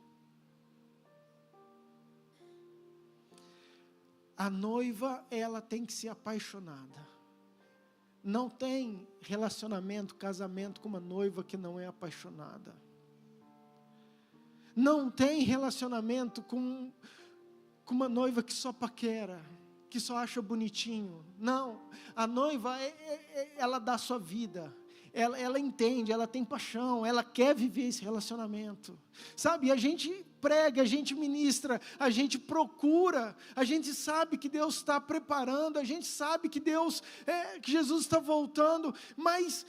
A noiva, ela tem que ser apaixonada. Não tem relacionamento, casamento com uma noiva que não é apaixonada. Não tem relacionamento com uma noiva que só paquera, que só acha bonitinho. Não, a noiva, ela dá sua vida. Ela entende, ela tem paixão, ela quer viver esse relacionamento, sabe, a gente prega, a gente ministra, a gente procura, a gente sabe que Deus está preparando, a gente sabe que que Jesus está voltando, mas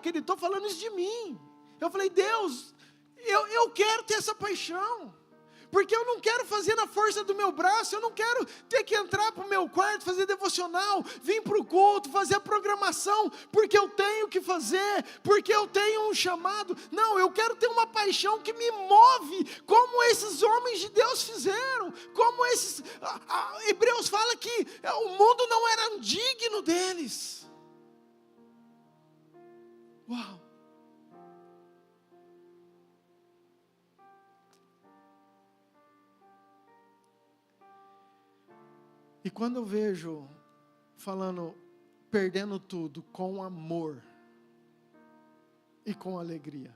querido, estou falando isso de mim, eu falei, Deus, eu quero ter essa paixão, porque eu não quero fazer na força do meu braço, eu não quero ter que entrar para o meu quarto, fazer devocional, vir para o culto, fazer a programação, porque eu tenho que fazer, porque eu tenho um chamado. Não, eu quero ter uma paixão que me move, como esses homens de Deus fizeram, como esses, Hebreus fala que o mundo não era digno deles. Uau! E quando eu vejo, falando, perdendo tudo com amor e com alegria,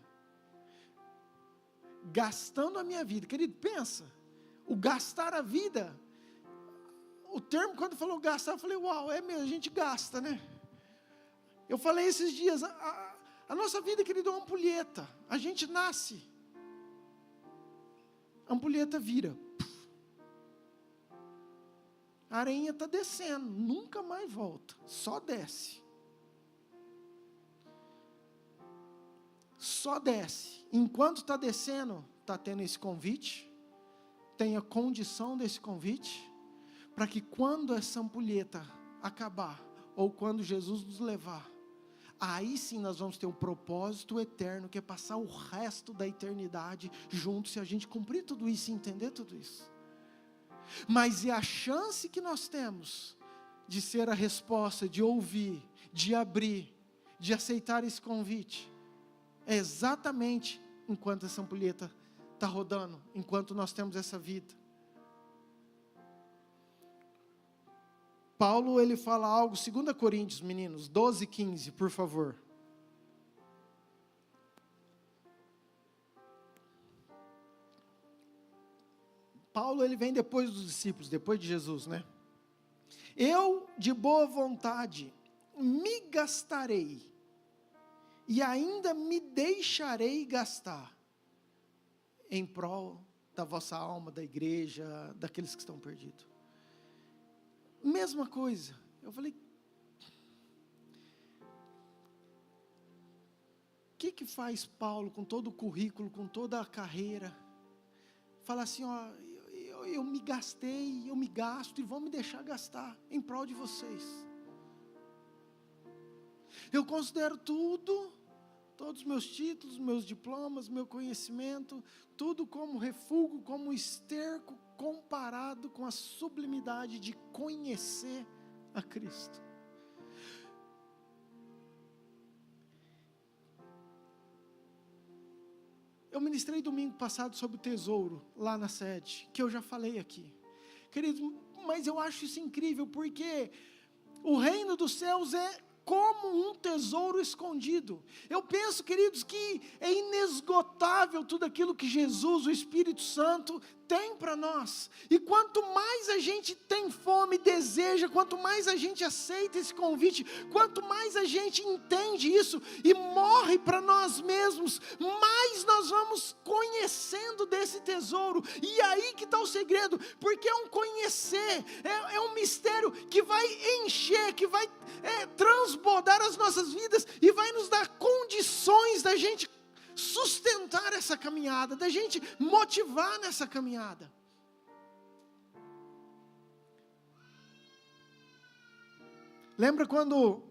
gastando a minha vida, querido, pensa, o gastar a vida, o termo quando falou gastar, eu falei, uau, é mesmo, a gente gasta, né? Eu falei esses dias, a nossa vida, querido, é uma ampulheta, a gente nasce, a ampulheta vira, a areinha está descendo, nunca mais volta, só desce. Só desce. Enquanto está descendo, está tendo esse convite, tenha condição desse convite, para que quando essa ampulheta acabar, ou quando Jesus nos levar, aí sim nós vamos ter um propósito eterno, que é passar o resto da eternidade juntos, se a gente cumprir tudo isso e entender tudo isso. Mas é a chance que nós temos de ser a resposta, de ouvir, de abrir, de aceitar esse convite, é exatamente enquanto essa ampulheta está rodando, enquanto nós temos essa vida. Paulo, ele fala algo, 2 Coríntios, meninos, 12:15, por favor. Paulo, ele vem depois dos discípulos, depois de Jesus, né? Eu, de boa vontade, me gastarei, e ainda me deixarei gastar, em prol da vossa alma, da igreja, daqueles que estão perdidos. mesma coisa. Eu falei, o que faz Paulo com todo o currículo, com toda a carreira? Fala assim, ó, eu me gastei, eu me gasto e vão me deixar gastar em prol de vocês. Eu considero tudo, todos os meus títulos, meus diplomas, meu conhecimento, tudo como refúgio, como esterco, comparado com a sublimidade de conhecer a Cristo. Eu ministrei domingo passado sobre o tesouro, lá na sede, que eu já falei aqui. Queridos, mas eu acho isso incrível, porque o reino dos céus é como um tesouro escondido. Eu penso, queridos, que é inesgotável tudo aquilo que Jesus, o Espírito Santo, tem para nós. E quanto mais a gente tem fome, deseja, quanto mais a gente aceita esse convite, quanto mais a gente entende isso e morre para nós mesmos, mais nós vamos conhecendo desse tesouro. E aí que está o segredo, porque é um conhecer, é um mistério que vai encher, que vai transbordar as nossas vidas e vai nos dar condições da gente sustentar essa caminhada, da gente motivar nessa caminhada. Lembra quando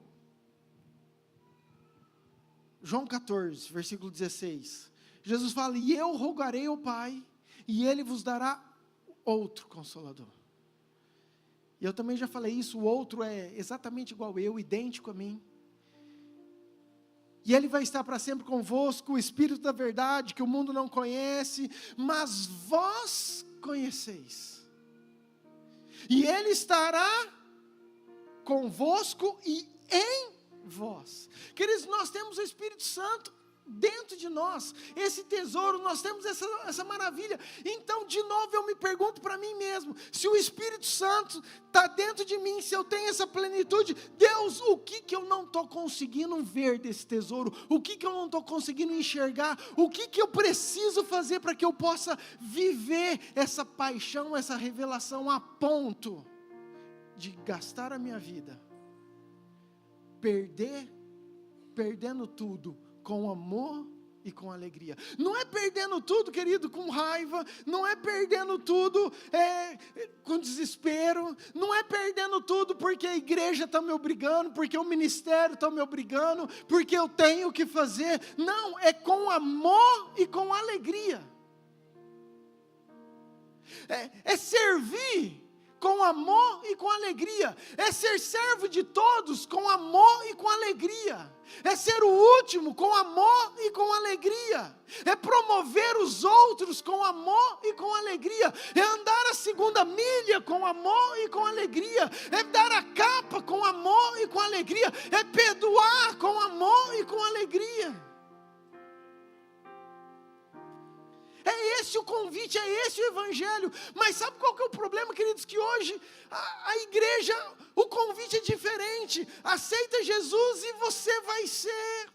João 14, versículo 16, Jesus fala, e eu rogarei ao Pai, e Ele vos dará outro Consolador. E eu também já falei isso, o outro é exatamente igual eu, idêntico a mim. E Ele vai estar para sempre convosco, o Espírito da verdade, que o mundo não conhece, mas vós conheceis. E Ele estará convosco e em vós. Queridos, nós temos o Espírito Santo dentro de nós, esse tesouro, nós temos essa maravilha. Então, de novo, eu me pergunto para mim mesmo, se o Espírito Santo está dentro de mim, se eu tenho essa plenitude, Deus, o que eu não estou conseguindo ver desse tesouro? O que eu não estou conseguindo enxergar? O que eu preciso fazer para que eu possa viver essa paixão, essa revelação a ponto de gastar a minha vida, perdendo tudo, com amor e com alegria. Não é perdendo tudo, querido, com raiva, não é perdendo tudo com desespero, não é perdendo tudo porque a igreja está me obrigando, porque o ministério está me obrigando, porque eu tenho que fazer. Não, é com amor e com alegria. É servir com amor e com alegria, é ser servo de todos com amor e com alegria, é ser o último com amor e com alegria, é promover os outros com amor e com alegria, é andar a segunda milha com amor e com alegria, é dar a capa com amor e com alegria, é perdoar com amor e com alegria. É esse o convite, é esse o evangelho. Mas sabe qual que é o problema, queridos? Que hoje a igreja, o convite é diferente. Aceita Jesus e você vai ser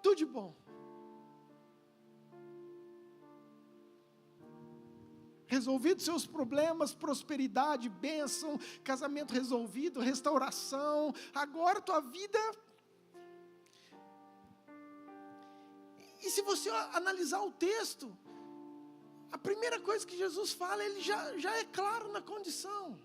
tudo de bom. Resolvidos seus problemas, prosperidade, bênção, casamento resolvido, restauração. Agora tua vida... E se você analisar o texto, a primeira coisa que Jesus fala, ele já é claro na condição.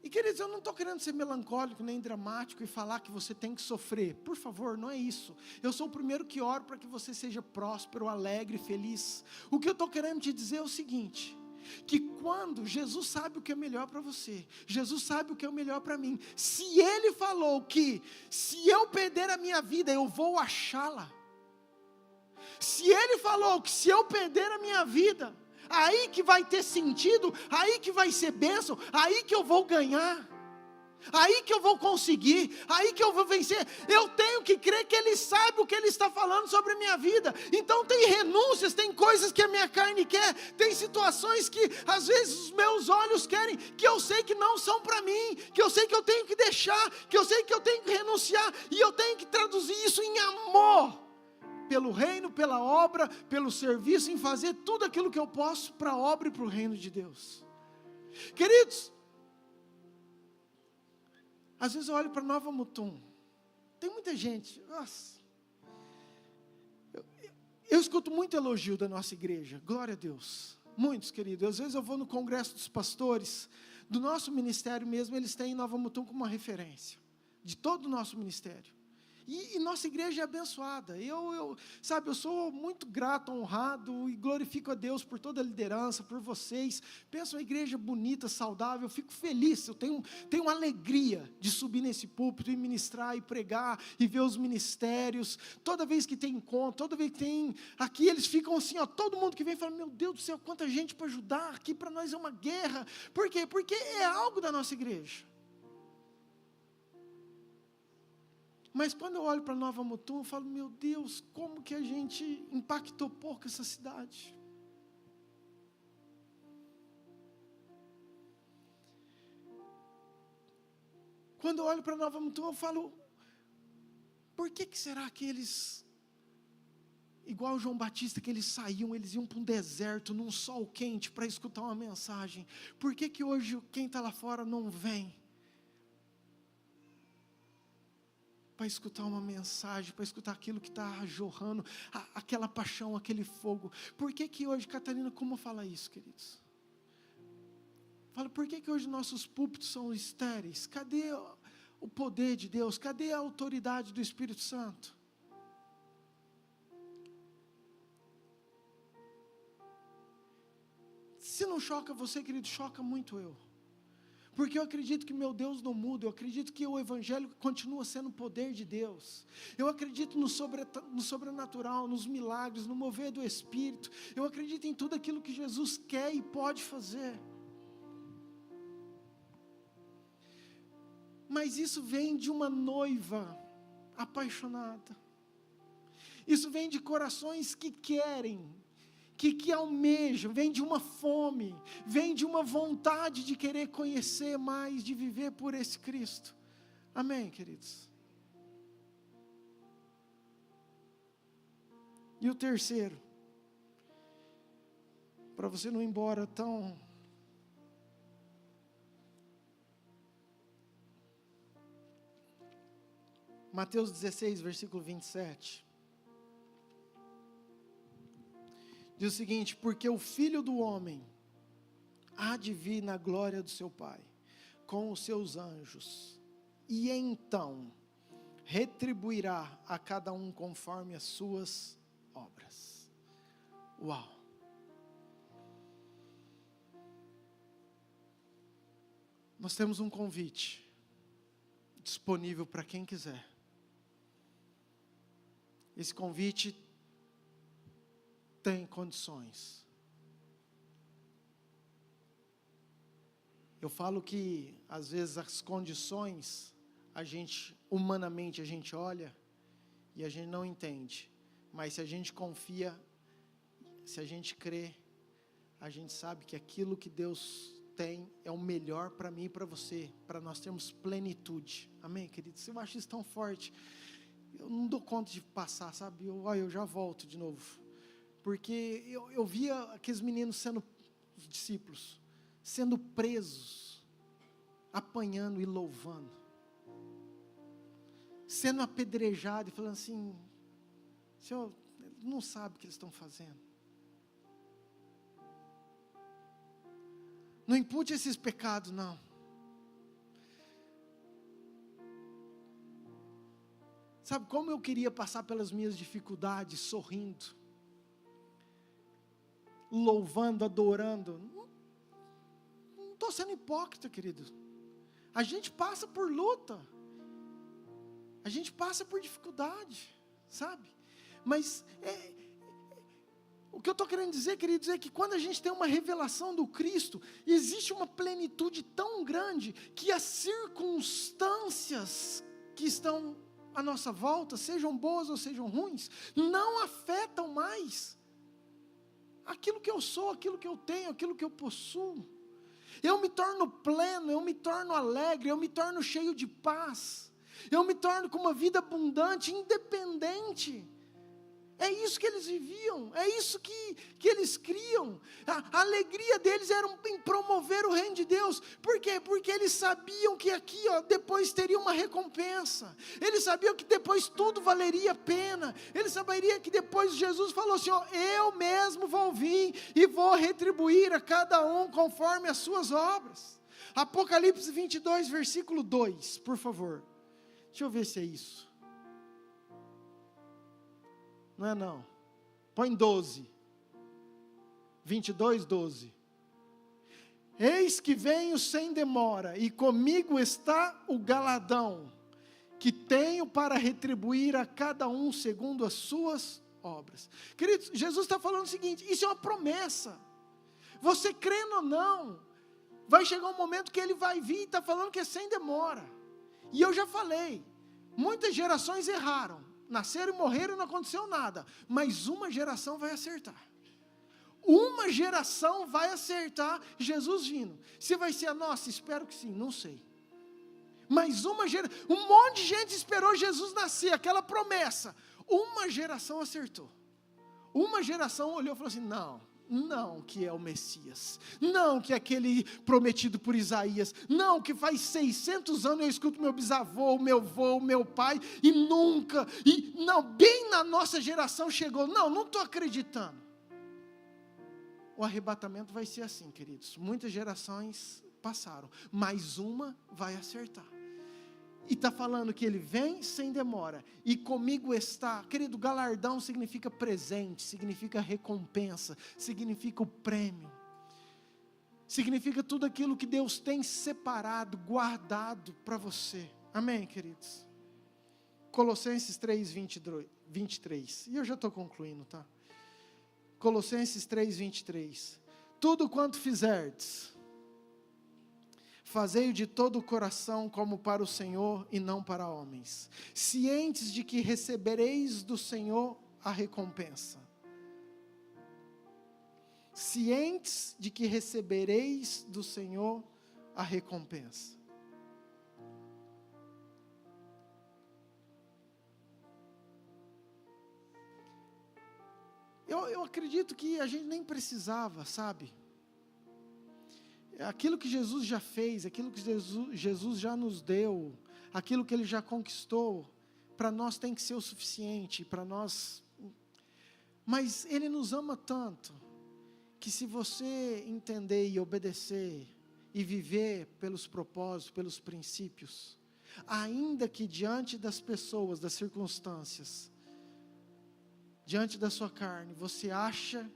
E queridos, eu não estou querendo ser melancólico, nem dramático e falar que você tem que sofrer. Por favor, não é isso. Eu sou o primeiro que oro para que você seja próspero, alegre, feliz. O que eu estou querendo te dizer é o seguinte, que quando Jesus sabe o que é melhor para você, Jesus sabe o que é o melhor para mim, se Ele falou que se eu perder a minha vida, eu vou achá-la, se Ele falou que se eu perder a minha vida, aí que vai ter sentido, aí que vai ser bênção, aí que eu vou ganhar, aí que eu vou conseguir, aí que eu vou vencer, eu tenho que crer que Ele sabe o que Ele está falando sobre a minha vida. Então tem renúncias, tem coisas que a minha carne quer, tem situações que às vezes os meus olhos querem, que eu sei que não são para mim, que eu sei que eu tenho que deixar, que eu sei que eu tenho que renunciar, e eu tenho que traduzir isso em amor, pelo reino, pela obra, pelo serviço, em fazer tudo aquilo que eu posso para a obra e para o reino de Deus. Queridos, Às vezes eu olho para Nova Mutum, tem muita gente, nossa, eu escuto muito elogio da nossa igreja, glória a Deus, muitos, queridos. Às vezes eu vou no congresso dos pastores, do nosso ministério mesmo, eles têm Nova Mutum como uma referência, de todo o nosso ministério. E nossa igreja é abençoada. Eu sou muito grato, honrado e glorifico a Deus por toda a liderança, por vocês. Penso uma igreja bonita, saudável. Eu fico feliz, eu tenho uma alegria de subir nesse púlpito e ministrar e pregar e ver os ministérios. Toda vez que tem encontro, toda vez que tem aqui, eles ficam assim, ó, todo mundo que vem fala, meu Deus do céu, quanta gente para ajudar, aqui para nós é uma guerra. Por quê? Porque é algo da nossa igreja. Mas quando eu olho para Nova Mutum, eu falo, meu Deus, como que a gente impactou pouco essa cidade. Quando eu olho para Nova Mutum, eu falo, por que será que eles, igual João Batista, que eles iam para um deserto, num sol quente, para escutar uma mensagem? Por que hoje quem está lá fora não vem? Para escutar uma mensagem, para escutar aquilo que está jorrando, aquela paixão, aquele fogo. Por que hoje, Catarina, como fala isso, queridos? Fala, por que hoje nossos púlpitos são estéreis? Cadê o poder de Deus? Cadê a autoridade do Espírito Santo? Se não choca você, querido, choca muito eu. Porque eu acredito que meu Deus não muda, eu acredito que o Evangelho continua sendo o poder de Deus. Eu acredito no sobrenatural, nos milagres, no mover do Espírito. Eu acredito em tudo aquilo que Jesus quer e pode fazer. Mas isso vem de uma noiva apaixonada. Isso vem de corações que querem, que almejam, vem de uma fome, vem de uma vontade de querer conhecer mais, de viver por esse Cristo. Amém, queridos? E o terceiro, para você não ir embora tão... Mateus 16, versículo 27. Diz o seguinte, porque o Filho do Homem há de vir na glória do seu Pai, com os seus anjos, e então retribuirá a cada um conforme as suas obras. Uau! Nós temos um convite disponível para quem quiser. Esse convite tem condições. Eu falo que às vezes as condições humanamente a gente olha e a gente não entende, mas se a gente confia, se a gente crê, a gente sabe que aquilo que Deus tem é o melhor para mim e para você, para nós termos plenitude. Amém, queridos? Eu acho isso tão forte, eu não dou conta de passar, sabe? Eu já volto de novo. Porque eu via aqueles meninos os discípulos, sendo presos, apanhando e louvando, sendo apedrejado e falando assim, Senhor, não sabe o que eles estão fazendo. Não impute esses pecados, não. Sabe como eu queria passar pelas minhas dificuldades sorrindo, louvando, adorando? Não estou sendo hipócrita, querido. A gente passa por luta, a gente passa por dificuldade, sabe? Mas o que eu estou querendo dizer, queridos, é que quando a gente tem uma revelação do Cristo, existe uma plenitude tão grande que as circunstâncias que estão à nossa volta, sejam boas ou sejam ruins, não afetam mais aquilo que eu sou, aquilo que eu tenho, aquilo que eu possuo. Eu me torno pleno, eu me torno alegre, eu me torno cheio de paz, eu me torno com uma vida abundante, independente. É isso que eles viviam, é isso que eles criam. A alegria deles era em promover o reino de Deus. Por quê? Porque eles sabiam que aqui, depois teria uma recompensa. Eles sabiam que depois tudo valeria a pena. Eles sabiam que depois Jesus falou assim, eu mesmo vou vir e vou retribuir a cada um conforme as suas obras. Apocalipse 22, versículo 2, por favor. Deixa eu ver se é isso. Não é não. Põe 12. 22, 12. Eis que venho sem demora, e comigo está o galardão, que tenho para retribuir a cada um segundo as suas obras. Queridos, Jesus está falando o seguinte, isso é uma promessa. Você crendo ou não, vai chegar um momento que Ele vai vir e está falando que é sem demora. E eu já falei, muitas gerações erraram. Nasceram e morreram e não aconteceu nada. Mas uma geração vai acertar. Uma geração vai acertar Jesus vindo. Se vai ser a nossa, espero que sim, não sei. Mas um monte de gente esperou Jesus nascer, aquela promessa. Uma geração acertou. Uma geração olhou e falou assim, não que é o Messias, não que é aquele prometido por Isaías, não que faz 600 anos eu escuto meu bisavô, meu avô, meu pai, bem na nossa geração chegou, não estou acreditando. O arrebatamento vai ser assim, queridos, muitas gerações passaram, mas uma vai acertar. E está falando que Ele vem sem demora, e comigo está, querido, galardão significa presente, significa recompensa, significa o prêmio, significa tudo aquilo que Deus tem separado, guardado para você, amém, queridos? Colossenses 3, 23, e eu já estou concluindo, tá? Colossenses 3, 23, tudo quanto fizerdes, fazei-o de todo o coração como para o Senhor e não para homens, cientes de que recebereis do Senhor a recompensa. Cientes de que recebereis do Senhor a recompensa. Eu acredito que a gente nem precisava, sabe? Aquilo que Jesus já fez, aquilo que Jesus já nos deu, aquilo que Ele já conquistou, para nós tem que ser o suficiente, para nós. Mas Ele nos ama tanto, que se você entender e obedecer, e viver pelos propósitos, pelos princípios, ainda que diante das pessoas, das circunstâncias, diante da sua carne, você acha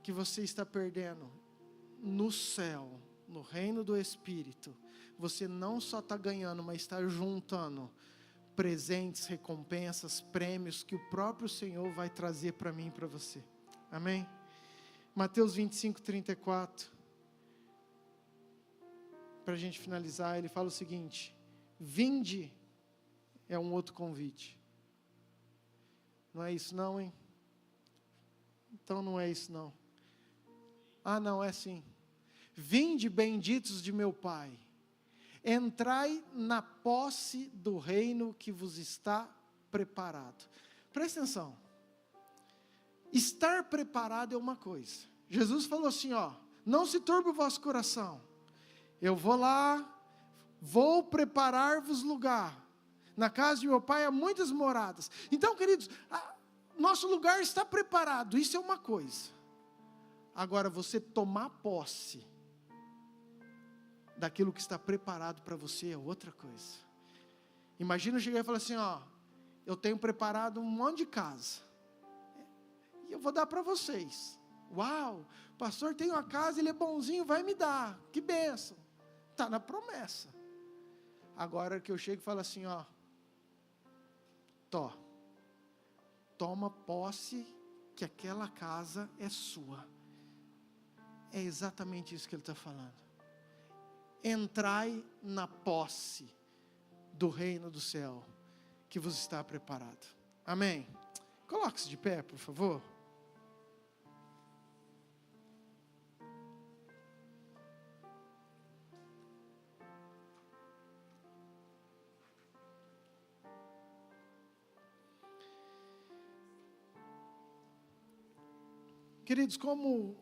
que você está perdendo, no céu, no reino do Espírito, você não só está ganhando, mas está juntando presentes, recompensas, prêmios, que o próprio Senhor vai trazer para mim e para você, amém? Mateus 25, 34, para a gente finalizar, ele fala o seguinte, vinde, é um outro convite, não é isso não, hein? Então não é isso não. Não, é sim. Vinde, benditos de meu Pai, entrai na posse do reino que vos está preparado. Presta atenção. Estar preparado é uma coisa. Jesus falou assim, não se turbe o vosso coração. Eu vou lá, vou preparar-vos lugar. Na casa de meu Pai há muitas moradas. Então, queridos, nosso lugar está preparado, isso é uma coisa. Agora, você tomar posse daquilo que está preparado para você é outra coisa. Imagina eu chegar e falar assim, eu tenho preparado um monte de casa, e eu vou dar para vocês. Uau, pastor tem uma casa, ele é bonzinho, vai me dar, que bênção. Está na promessa. Agora que eu chego e falo assim, toma posse que aquela casa é sua. É exatamente isso que ele está falando. Entrai na posse do reino do céu que vos está preparado. Amém? Coloque-se de pé, por favor. Queridos, como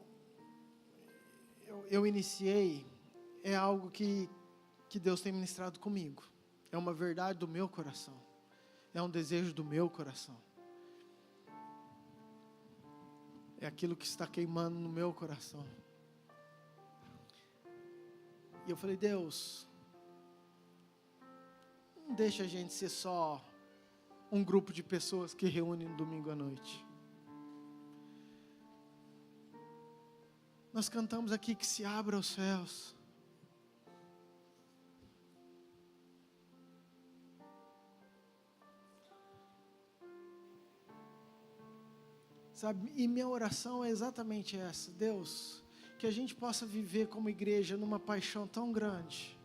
eu iniciei, é algo que Deus tem ministrado comigo. É uma verdade do meu coração. É um desejo do meu coração. É aquilo que está queimando no meu coração. E eu falei, Deus, não deixa a gente ser só um grupo de pessoas que reúnem no domingo à noite. Nós cantamos aqui que se abra os céus. Sabe, e minha oração é exatamente essa, Deus, que a gente possa viver como igreja numa paixão tão grande,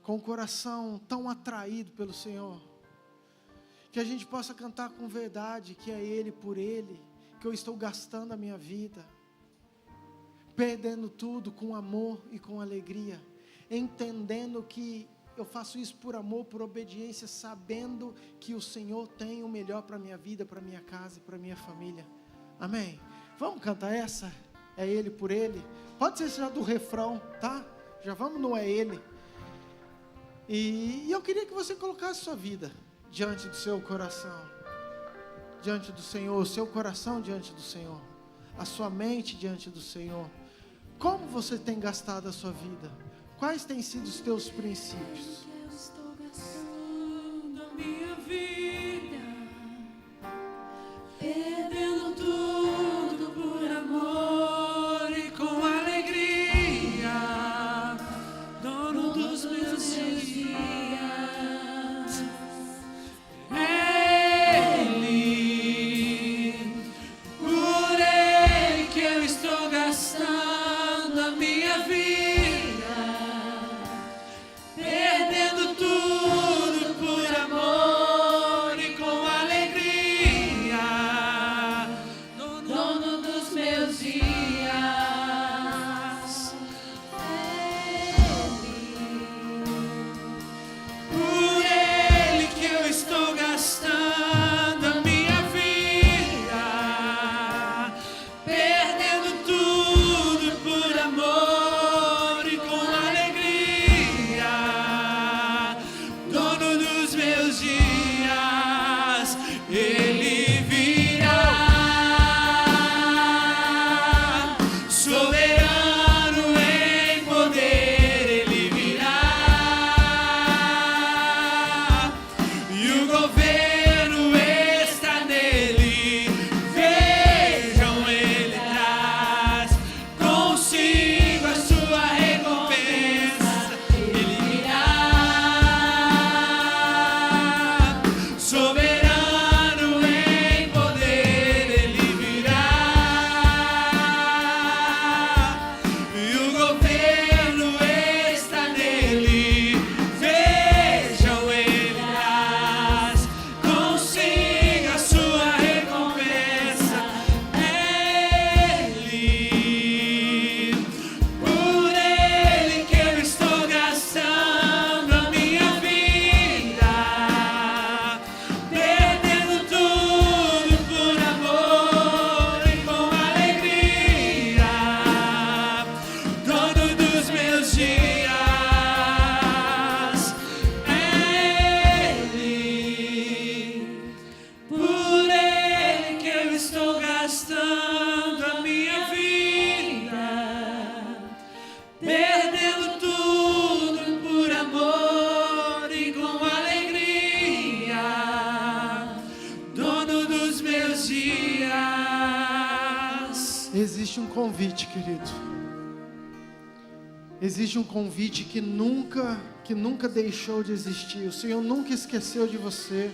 com o coração tão atraído pelo Senhor, que a gente possa cantar com verdade, que é Ele por Ele, que eu estou gastando a minha vida, perdendo tudo com amor e com alegria, entendendo que eu faço isso por amor, por obediência, sabendo que o Senhor tem o melhor para a minha vida, para a minha casa e para a minha família. Amém? Vamos cantar essa? É Ele por Ele? Pode ser já do refrão, tá? Já vamos no é Ele. E eu queria que você colocasse sua vida diante do seu coração, diante do Senhor, o seu coração diante do Senhor, a sua mente diante do Senhor. Como você tem gastado a sua vida? Quais têm sido os teus princípios? Eu estou gastando a minha vida, perdendo tudo por amor e com alegria, dono dos meus dias. É Ele, por Ele que eu estou gastando a minha vida. Existe um convite, querido. Existe um convite que nunca deixou de existir. O Senhor nunca esqueceu de você.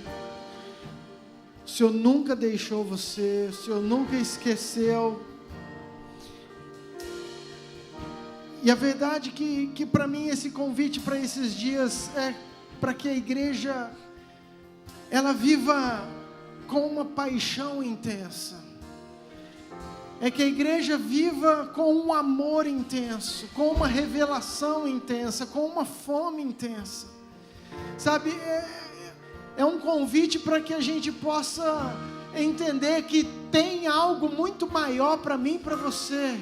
O Senhor nunca deixou você. O Senhor nunca esqueceu. E a verdade é que para mim esse convite para esses dias é para que a igreja ela viva com uma paixão intensa. É que a igreja viva com um amor intenso, com uma revelação intensa, com uma fome intensa. Sabe, é um convite para que a gente possa entender que tem algo muito maior para mim e para você.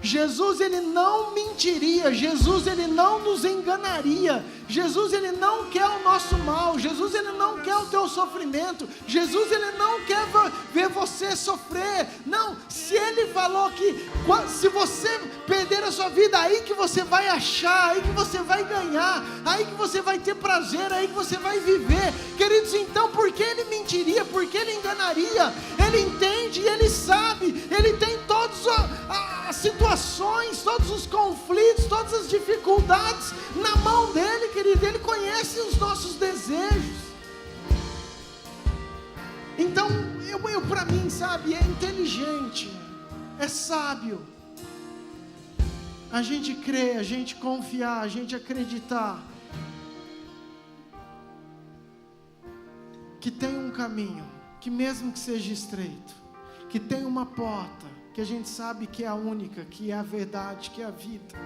Jesus, ele não mentiria, Jesus, ele não nos enganaria, Jesus, ele não quer o nosso mal, Jesus, ele não quer o teu sofrimento, Jesus, ele não quer ver você sofrer. Não, se ele falou que se você perder a sua vida, aí que você vai achar, aí que você vai ganhar, aí que você vai ter prazer, aí que você vai viver. Queridos, então por que ele mentiria, por que ele enganaria? Ele entende, ele sabe, ele tem todas as situações, todos os conflitos, todas as dificuldades na mão dele, querido. Ele conhece os nossos desejos. Então, para mim, sabe, é inteligente, é sábio a gente crer, a gente confiar, a gente acreditar que tem um caminho, que mesmo que seja estreito, que tem uma porta, que a gente sabe que é a única, que é a verdade, que é a vida,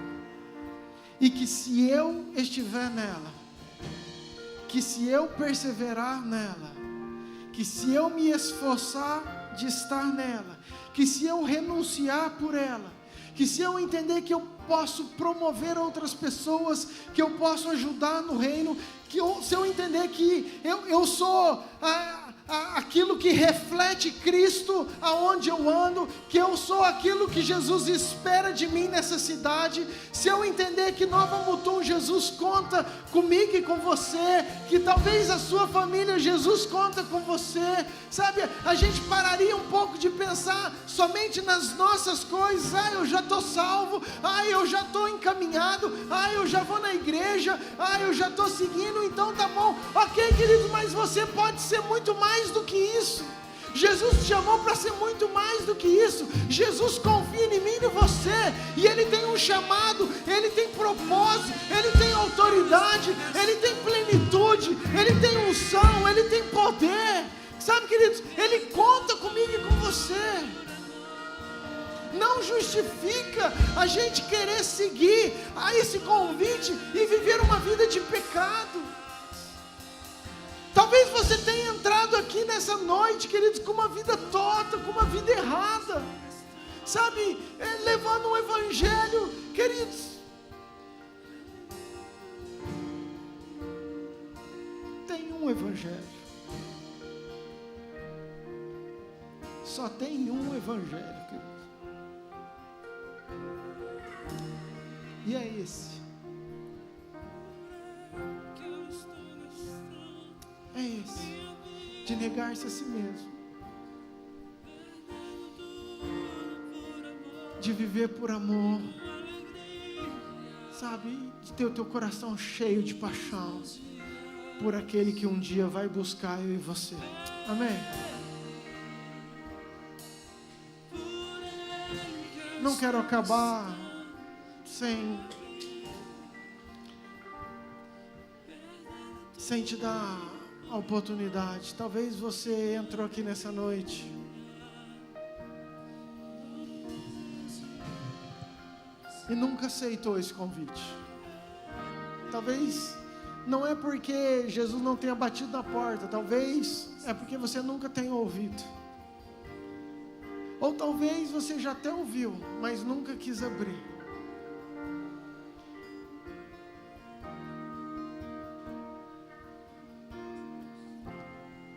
e que se eu estiver nela, que se eu perseverar nela, que se eu me esforçar de estar nela, que se eu renunciar por ela, que se eu entender que eu posso promover outras pessoas, que eu posso ajudar no reino, se eu entender que eu sou aquilo que reflete Cristo aonde eu ando, que eu sou aquilo que Jesus espera de mim nessa cidade, se eu entender que Nova Mutum, Jesus conta comigo e com você, que talvez a sua família, Jesus conta com você, sabe, a gente pararia um pouco de pensar somente nas nossas coisas. Eu já estou salvo, eu já estou encaminhado, eu já vou na igreja, eu já estou seguindo, então tá bom, ok, querido, mas você pode ser muito mais do que isso. Jesus te chamou para ser muito mais do que isso. Jesus confia em mim e em você, e Ele tem um chamado, Ele tem propósito, Ele tem autoridade, Ele tem plenitude, Ele tem unção, Ele tem poder. Sabe, queridos, Ele conta comigo e com você. Não justifica a gente querer seguir a esse convite e viver uma vida de pecado. Talvez você tenha entrado aqui nessa noite, queridos, com uma vida torta, com uma vida errada, sabe, levando um evangelho, queridos. Tem um evangelho, só tem um evangelho, queridos, e é esse. É esse, de negar-se a si mesmo, de viver por amor, sabe, de ter o teu coração cheio de paixão por aquele que um dia vai buscar eu e você. Amém? Não quero acabar sem te dar a oportunidade. Talvez você entrou aqui nessa noite e nunca aceitou esse convite. Talvez não é porque Jesus não tenha batido na porta, talvez é porque você nunca tenha ouvido, ou talvez você já até ouviu, mas nunca quis abrir.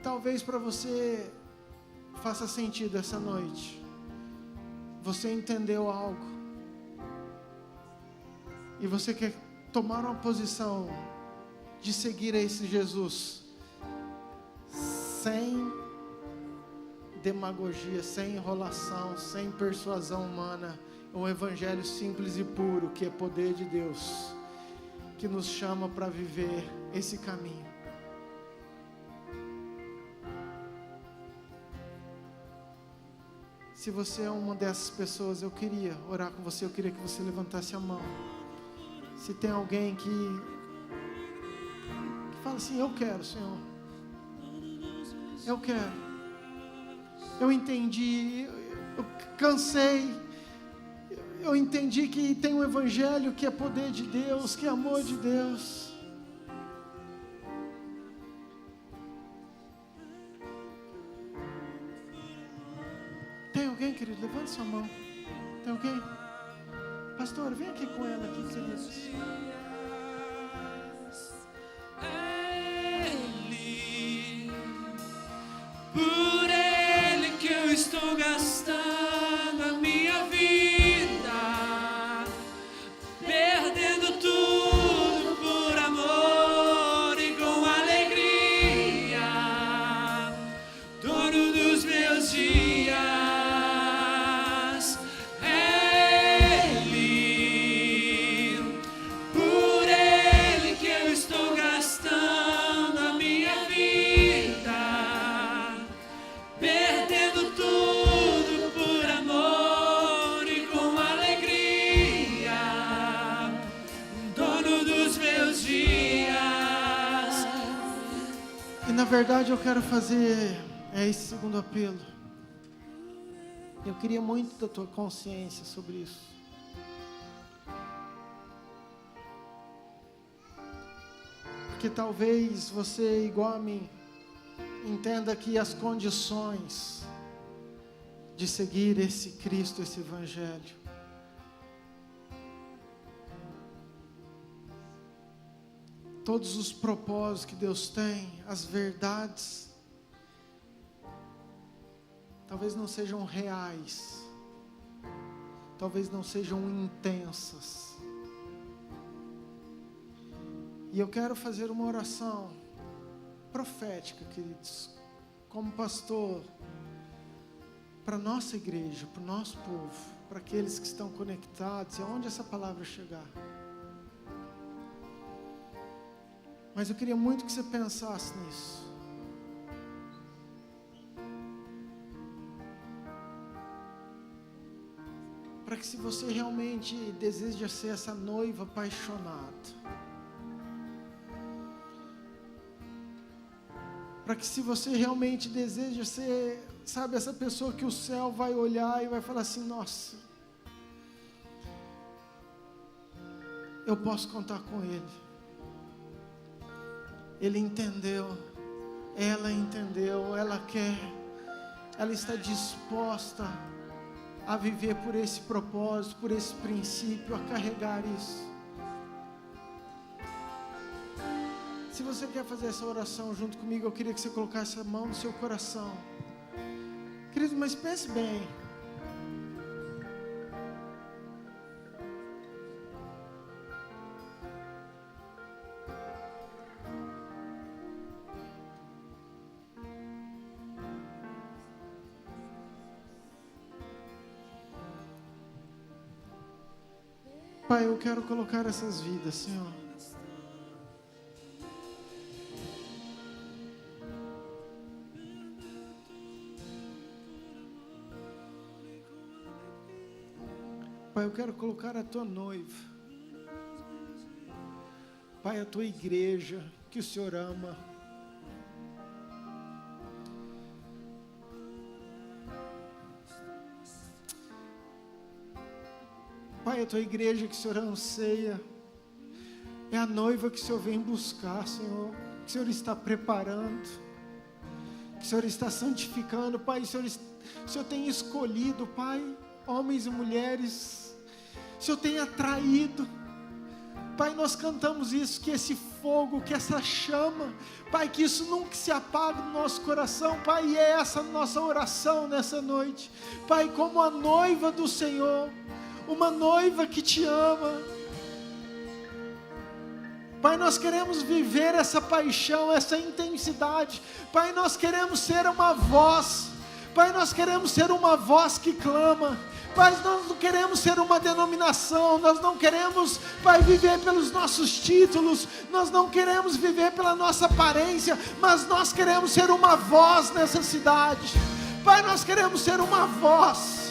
Talvez para você faça sentido essa noite. Você entendeu algo e você quer tomar uma posição de seguir a esse Jesus sem demagogia, sem enrolação, sem persuasão humana. Um evangelho simples e puro, que é poder de Deus, que nos chama para viver esse caminho. Se você é uma dessas pessoas, eu queria orar com você, eu queria que você levantasse a mão. Se tem alguém que fala assim: eu quero, Senhor, eu quero, eu entendi, eu cansei, eu entendi que tem um evangelho que é poder de Deus, que é amor de Deus. querido, levante sua mão. Tem alguém? Pastor, vem aqui com ela aqui, queridos. Ele, por Ele que eu estou gastando a minha vida, perdendo tudo por amor e com alegria, dono dos meus dias. Ele, por Ele que eu estou gastando a minha vida, perdendo tudo por amor e com alegria, dono dos meus dias. E na verdade eu quero fazer esse segundo apelo. Eu queria muito da tua consciência sobre isso. Porque talvez você, igual a mim, entenda que as condições de seguir esse Cristo, esse Evangelho, todos os propósitos que Deus tem, as verdades, talvez não sejam reais, talvez não sejam intensas. E eu quero fazer uma oração profética, queridos, como pastor, para a nossa igreja, para o nosso povo, para aqueles que estão conectados, e aonde essa palavra chegar. Mas eu queria muito que você pensasse nisso. Para que, se você realmente deseja ser essa noiva apaixonada, para que, se você realmente deseja ser, sabe, essa pessoa que o céu vai olhar e vai falar assim: nossa, eu posso contar com Ele. Ele entendeu, ela quer, ela está disposta a viver por esse propósito, por esse princípio, a carregar isso. Se você quer fazer essa oração junto comigo, eu queria que você colocasse a mão no seu coração. Querido, mas pense bem. Pai, eu quero colocar essas vidas, Senhor. Pai, eu quero colocar a tua noiva. Pai, a tua igreja, que o Senhor ama. Pai, a tua igreja que o Senhor anseia, é a noiva que o Senhor vem buscar, Senhor, que o Senhor está preparando, que o Senhor está santificando. Pai, o Senhor tem escolhido, Pai, homens e mulheres, o Senhor tem atraído. Pai, nós cantamos isso, que esse fogo, que essa chama, Pai, que isso nunca se apague no nosso coração, Pai, e é essa nossa oração nessa noite, Pai, como a noiva do Senhor, uma noiva que te ama. Pai, nós queremos viver essa paixão, essa intensidade. Pai, nós queremos ser uma voz. Pai, nós queremos ser uma voz que clama. Pai, nós não queremos ser uma denominação. Nós não queremos, Pai, viver pelos nossos títulos. Nós não queremos viver pela nossa aparência. Mas nós queremos ser uma voz nessa cidade. Pai, nós queremos ser uma voz.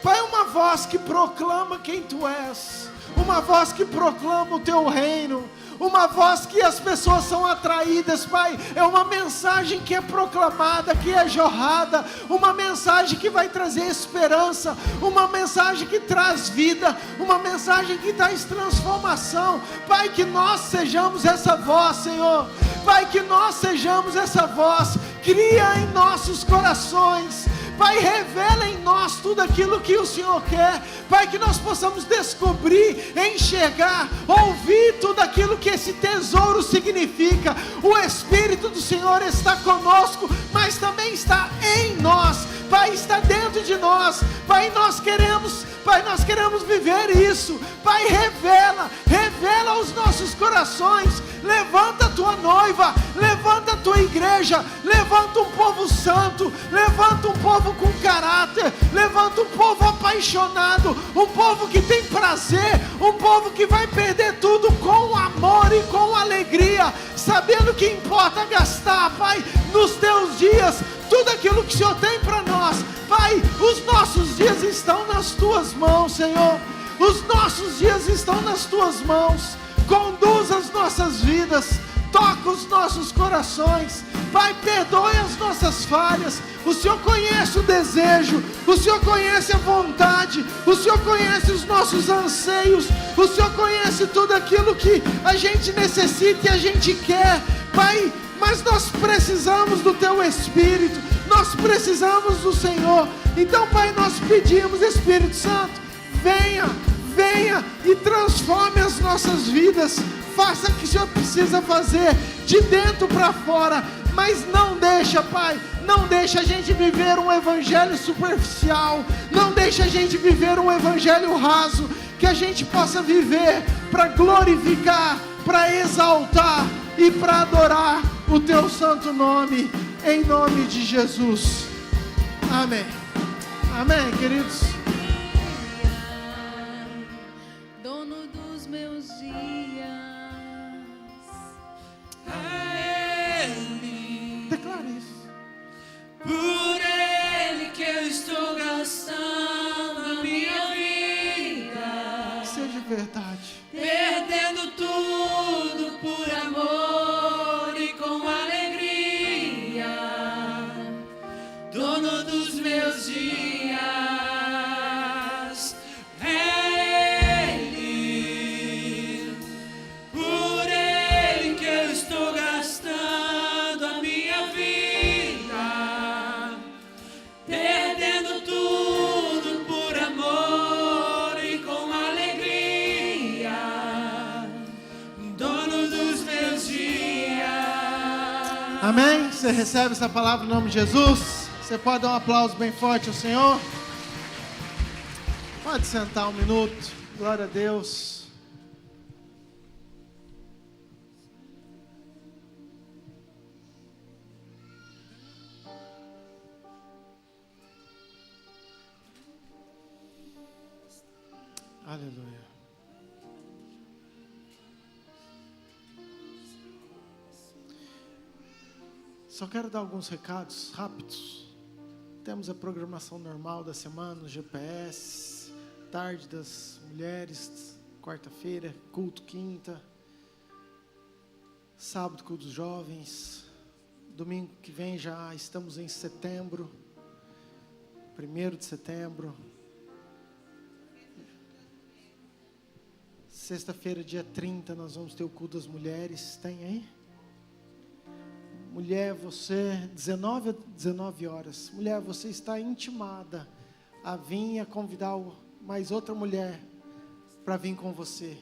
Pai, uma voz que proclama quem Tu és. Uma voz que proclama o Teu reino. Uma voz que as pessoas são atraídas, Pai. É uma mensagem que é proclamada, que é jorrada. Uma mensagem que vai trazer esperança. Uma mensagem que traz vida. Uma mensagem que traz transformação. Pai, que nós sejamos essa voz, Senhor. Pai, que nós sejamos essa voz. Cria em nossos corações, Pai, revela em nós tudo aquilo que o Senhor quer. Pai, que nós possamos descobrir, enxergar, ouvir tudo aquilo que esse tesouro significa. O Espírito do Senhor está conosco, mas também está em nós. Pai, está dentro de nós. Pai, nós queremos viver isso. Pai, revela os nossos corações. Levanta a tua noiva, levanta a tua igreja, levanta um povo santo, levanta um povo com caráter, levanta um povo apaixonado, um povo que tem prazer, um povo que vai perder tudo com amor e com alegria, sabendo que importa gastar, Pai, nos teus dias, tudo aquilo que o Senhor tem para nós. Pai, os nossos dias estão nas tuas mãos, Senhor. Os nossos dias estão nas tuas mãos. Conduz as nossas vidas, toca os nossos corações. Pai, perdoe as nossas falhas. O Senhor conhece o desejo, o Senhor conhece a vontade, o Senhor conhece os nossos anseios, o Senhor conhece tudo aquilo que a gente necessita e a gente quer, Pai. Mas nós precisamos do Teu Espírito, nós precisamos do Senhor. Então, Pai, nós pedimos, Espírito Santo, venha e transforme as nossas vidas. Faça o que o Senhor precisa fazer de dentro para fora, mas não deixa, Pai, não deixa a gente viver um evangelho superficial, não deixa a gente viver um evangelho raso, que a gente possa viver para glorificar, para exaltar e para adorar o Teu santo nome, em nome de Jesus. Amém. Amém, queridos. Dono dos meus dias, A Ele, Declare isso. por Ele que eu estou gastando a minha vida, Seja verdade. perdendo tudo por amor e com alegria, dono dos meus dias, é Ele, por Ele que eu estou gastando a minha vida, perdendo tudo por amor e com alegria, dono dos meus dias. Amém? Você recebe essa palavra em nome de Jesus? Você pode dar um aplauso bem forte ao Senhor? Pode sentar um minuto. Glória a Deus. Aleluia. Só quero dar alguns recados rápidos. Temos a programação normal da semana, o GPS, tarde das mulheres, quarta-feira, culto quinta, sábado culto dos jovens, domingo que vem já estamos em setembro, 1º de setembro, sexta-feira dia 30 nós vamos ter o culto das mulheres, tem aí? Mulher, você, 19 a 19 horas. Mulher, você está intimada a vir a convidar mais outra mulher para vir com você.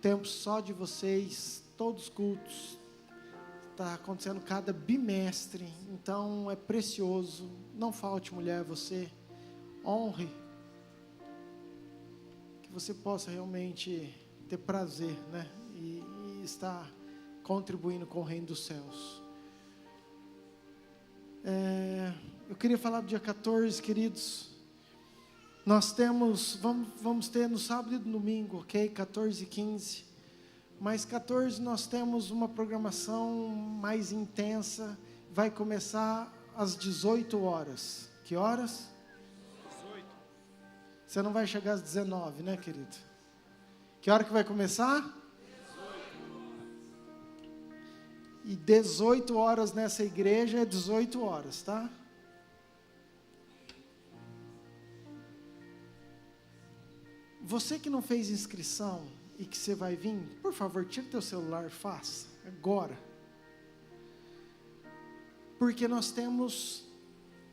Tempo só de vocês, todos os cultos. Está acontecendo cada bimestre. Então é precioso. Não falte, mulher, você honre. Que você possa realmente ter prazer, né? E estar contribuindo com o reino dos céus. Eu queria falar do dia 14, queridos. Nós temos, vamos ter no sábado e no domingo, ok? 14 e 15. Mas 14 nós temos uma programação mais intensa. Vai começar às 18 horas. Que horas? 18. Você não vai chegar às 19, né, querido? Que hora que vai começar? E 18 horas nessa igreja é 18 horas, tá? Você que não fez inscrição e que você vai vir, por favor, tira teu celular, faça, agora. Porque nós temos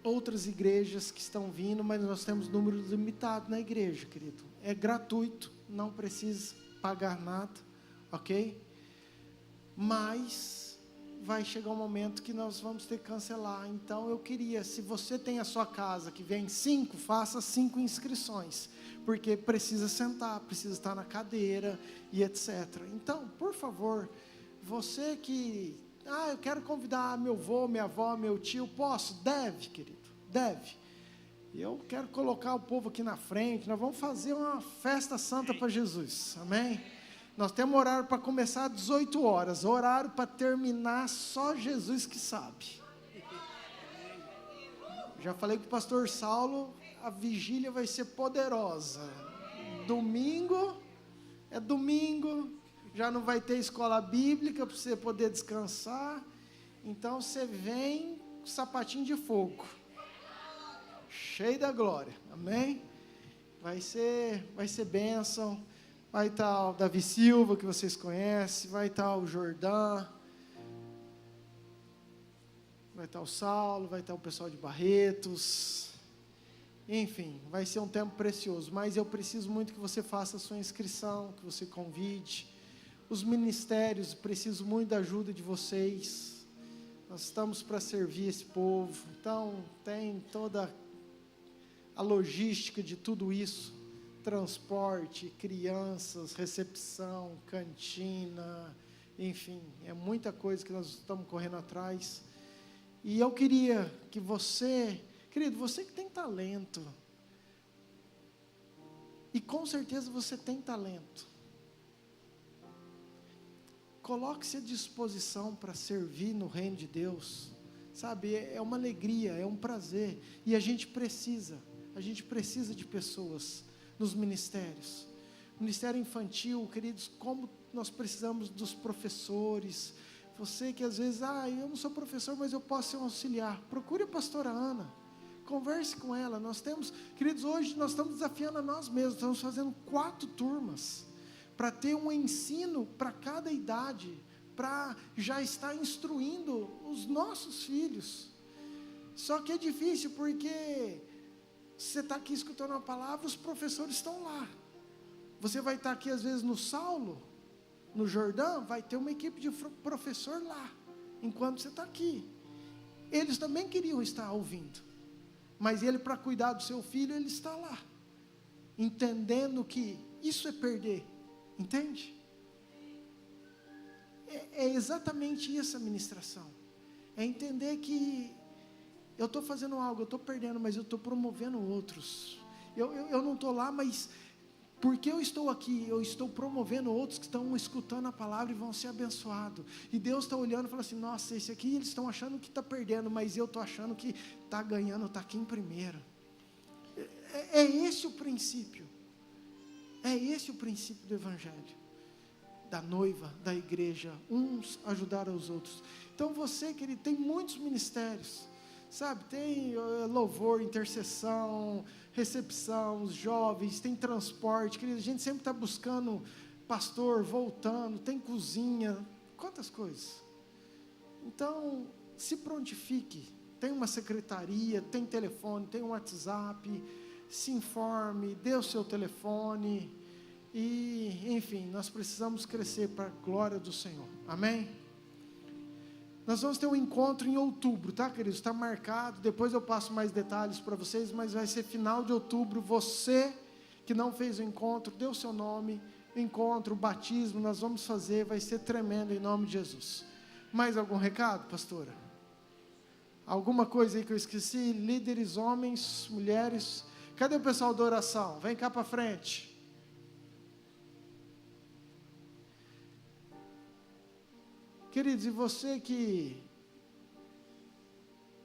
outras igrejas que estão vindo, mas nós temos número limitado na igreja, querido. É gratuito, não precisa pagar nada, ok? Mas vai chegar um momento que nós vamos ter que cancelar. Então eu queria, se você tem a sua casa que vem 5, faça 5 inscrições, porque precisa sentar, precisa estar na cadeira e etc. Então, por favor, você que, eu quero convidar meu avô, minha avó, meu tio, posso? Deve, querido, deve. Eu quero colocar o povo aqui na frente, nós vamos fazer uma festa santa para Jesus, amém? Nós temos horário para começar às 18 horas, horário para terminar só Jesus que sabe. Já falei com o pastor Saulo, a vigília vai ser poderosa. Domingo, já não vai ter escola bíblica para você poder descansar. Então você vem com sapatinho de fogo, cheio da glória, amém? Vai ser bênção. Vai estar o Davi Silva, que vocês conhecem, vai estar o Jordão, vai estar o Saulo, vai estar o pessoal de Barretos, enfim, vai ser um tempo precioso, mas eu preciso muito que você faça a sua inscrição, que você convide, os ministérios, preciso muito da ajuda de vocês, nós estamos para servir esse povo, então tem toda a logística de tudo isso, transporte, crianças, recepção, cantina, enfim, é muita coisa que nós estamos correndo atrás. E eu queria que você, querido, você que tem talento, e com certeza você tem talento, coloque-se à disposição para servir no reino de Deus, sabe, é uma alegria, é um prazer, e a gente precisa de pessoas nos ministérios, ministério infantil, queridos, como nós precisamos dos professores, você que às vezes, eu não sou professor, mas eu posso ser um auxiliar, procure a pastora Ana, converse com ela, nós temos, queridos, hoje nós estamos desafiando a nós mesmos, estamos fazendo 4 turmas, para ter um ensino para cada idade, para já estar instruindo os nossos filhos, só que é difícil, porque você está aqui escutando a palavra, os professores estão lá. Você vai estar aqui às vezes no Saulo, no Jordão, vai ter uma equipe de professor lá, enquanto você está aqui. Eles também queriam estar ouvindo, mas ele, para cuidar do seu filho, ele está lá, entendendo que isso é perder, entende? É exatamente isso a ministração, é entender que eu estou fazendo algo, eu estou perdendo, mas eu estou promovendo outros. Eu não estou lá, mas porque eu estou aqui, eu estou promovendo outros que estão escutando a palavra e vão ser abençoados. E Deus está olhando e fala assim, nossa, esse aqui eles estão achando que está perdendo, mas eu estou achando que está ganhando, está aqui em primeiro. É esse o princípio. É esse o princípio do Evangelho. Da noiva, da igreja, uns ajudar aos outros. Então você, querido, tem muitos ministérios. Sabe, tem louvor, intercessão, recepção, os jovens, tem transporte, querido, a gente sempre está buscando pastor, voltando, tem cozinha, quantas coisas. Então, se prontifique, tem uma secretaria, tem telefone, tem um WhatsApp, se informe, dê o seu telefone, e, enfim, nós precisamos crescer para a glória do Senhor, amém? Nós vamos ter um encontro em outubro, tá, queridos? Está marcado, depois eu passo mais detalhes para vocês, mas vai ser final de outubro. Você que não fez o encontro, dê o seu nome, encontro, batismo, nós vamos fazer, vai ser tremendo em nome de Jesus. Mais algum recado, pastora? Alguma coisa aí que eu esqueci? Líderes, homens, mulheres, cadê o pessoal da oração? Vem cá para frente. Queridos, e você que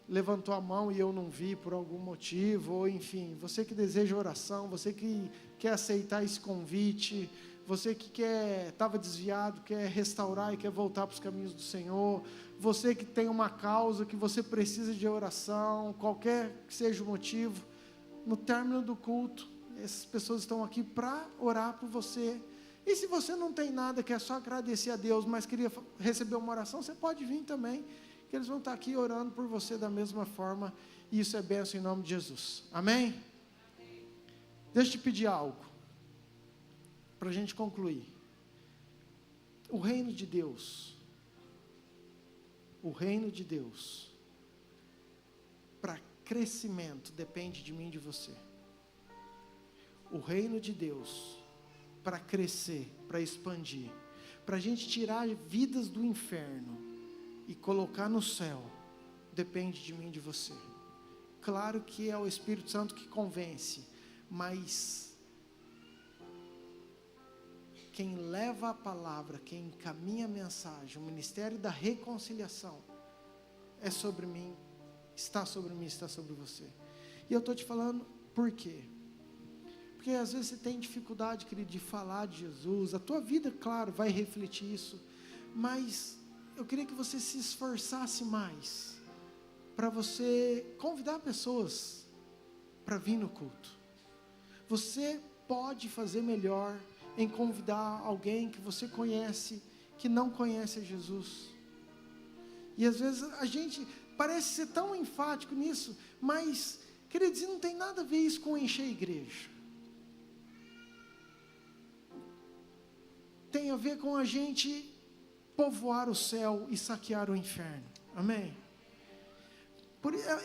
levantou a mão e eu não vi por algum motivo, ou enfim, você que deseja oração, você que quer aceitar esse convite, você que estava desviado, quer restaurar e quer voltar para os caminhos do Senhor, você que tem uma causa que você precisa de oração, qualquer que seja o motivo, no término do culto, essas pessoas estão aqui para orar por você. E se você não tem nada, quer só agradecer a Deus, mas queria receber uma oração, você pode vir também, que eles vão estar aqui orando por você da mesma forma, E isso é bênção em nome de Jesus. Amém? Deixa eu te pedir algo, para a gente concluir. O reino de Deus, para crescimento, depende de mim e de você. O reino de Deus, para crescer, para expandir, para a gente tirar vidas do inferno e colocar no céu, depende de mim e de você. Claro que é o Espírito Santo que convence, mas quem leva a palavra, quem encaminha a mensagem, o ministério da reconciliação, é sobre mim, está sobre mim, está sobre você. E eu estou te falando por quê? Porque às vezes você tem dificuldade, querido, de falar de Jesus. A tua vida, claro, vai refletir isso. Mas eu queria que você se esforçasse mais para você convidar pessoas para vir no culto. Você pode fazer melhor em convidar alguém que você conhece, que não conhece a Jesus. E às vezes a gente parece ser tão enfático nisso, mas, queridos, não tem nada a ver isso com encher a igreja. Tem a ver com a gente povoar o céu e saquear o inferno. Amém?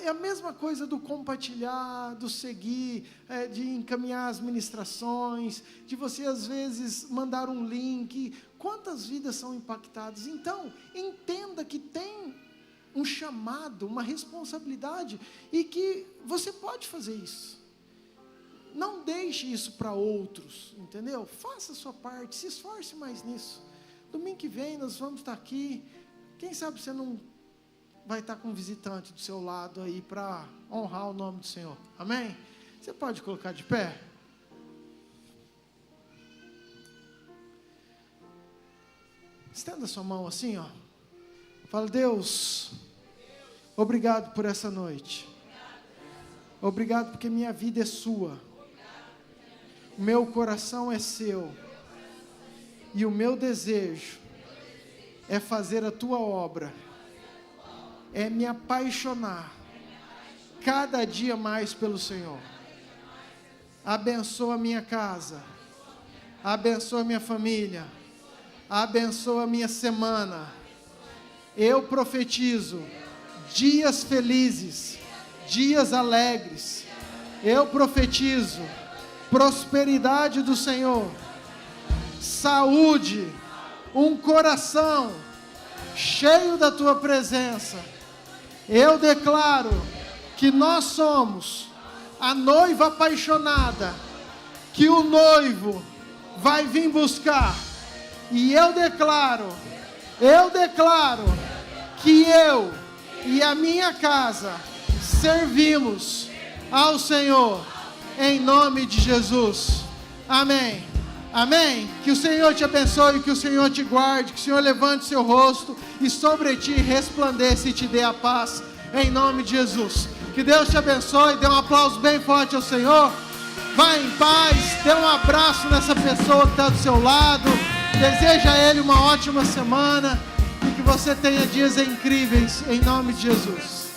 É a mesma coisa do compartilhar, do seguir, de encaminhar as ministrações, de você às vezes mandar um link. Quantas vidas são impactadas? Então, entenda que tem um chamado, uma responsabilidade, e que você pode fazer isso. Não deixe isso para outros, entendeu? Faça a sua parte, se esforce mais nisso. Domingo que vem nós vamos estar aqui. Quem sabe você não vai estar com um visitante do seu lado aí para honrar o nome do Senhor. Amém? Você pode colocar de pé? Estenda sua mão assim, ó. Fala: Deus, obrigado por essa noite. Obrigado porque minha vida é sua. O meu coração é seu. E o meu desejo é fazer a tua obra. É me apaixonar cada dia mais pelo Senhor. Abençoa a minha casa. Abençoa a minha família. Abençoa a minha semana. Eu profetizo dias felizes, dias alegres. Eu profetizo prosperidade do Senhor, saúde, um coração cheio da tua presença. Eu declaro que nós somos a noiva apaixonada, que o noivo vai vir buscar. E eu declaro que eu e a minha casa servimos ao Senhor, em nome de Jesus. Amém. Amém. Que o Senhor te abençoe, que o Senhor te guarde, que o Senhor levante seu rosto e sobre ti resplandeça e te dê a paz, em nome de Jesus. Que Deus te abençoe. Dê um aplauso bem forte ao Senhor. Vá em paz, dê um abraço nessa pessoa que está do seu lado. Deseja a Ele uma ótima semana e que você tenha dias incríveis, em nome de Jesus.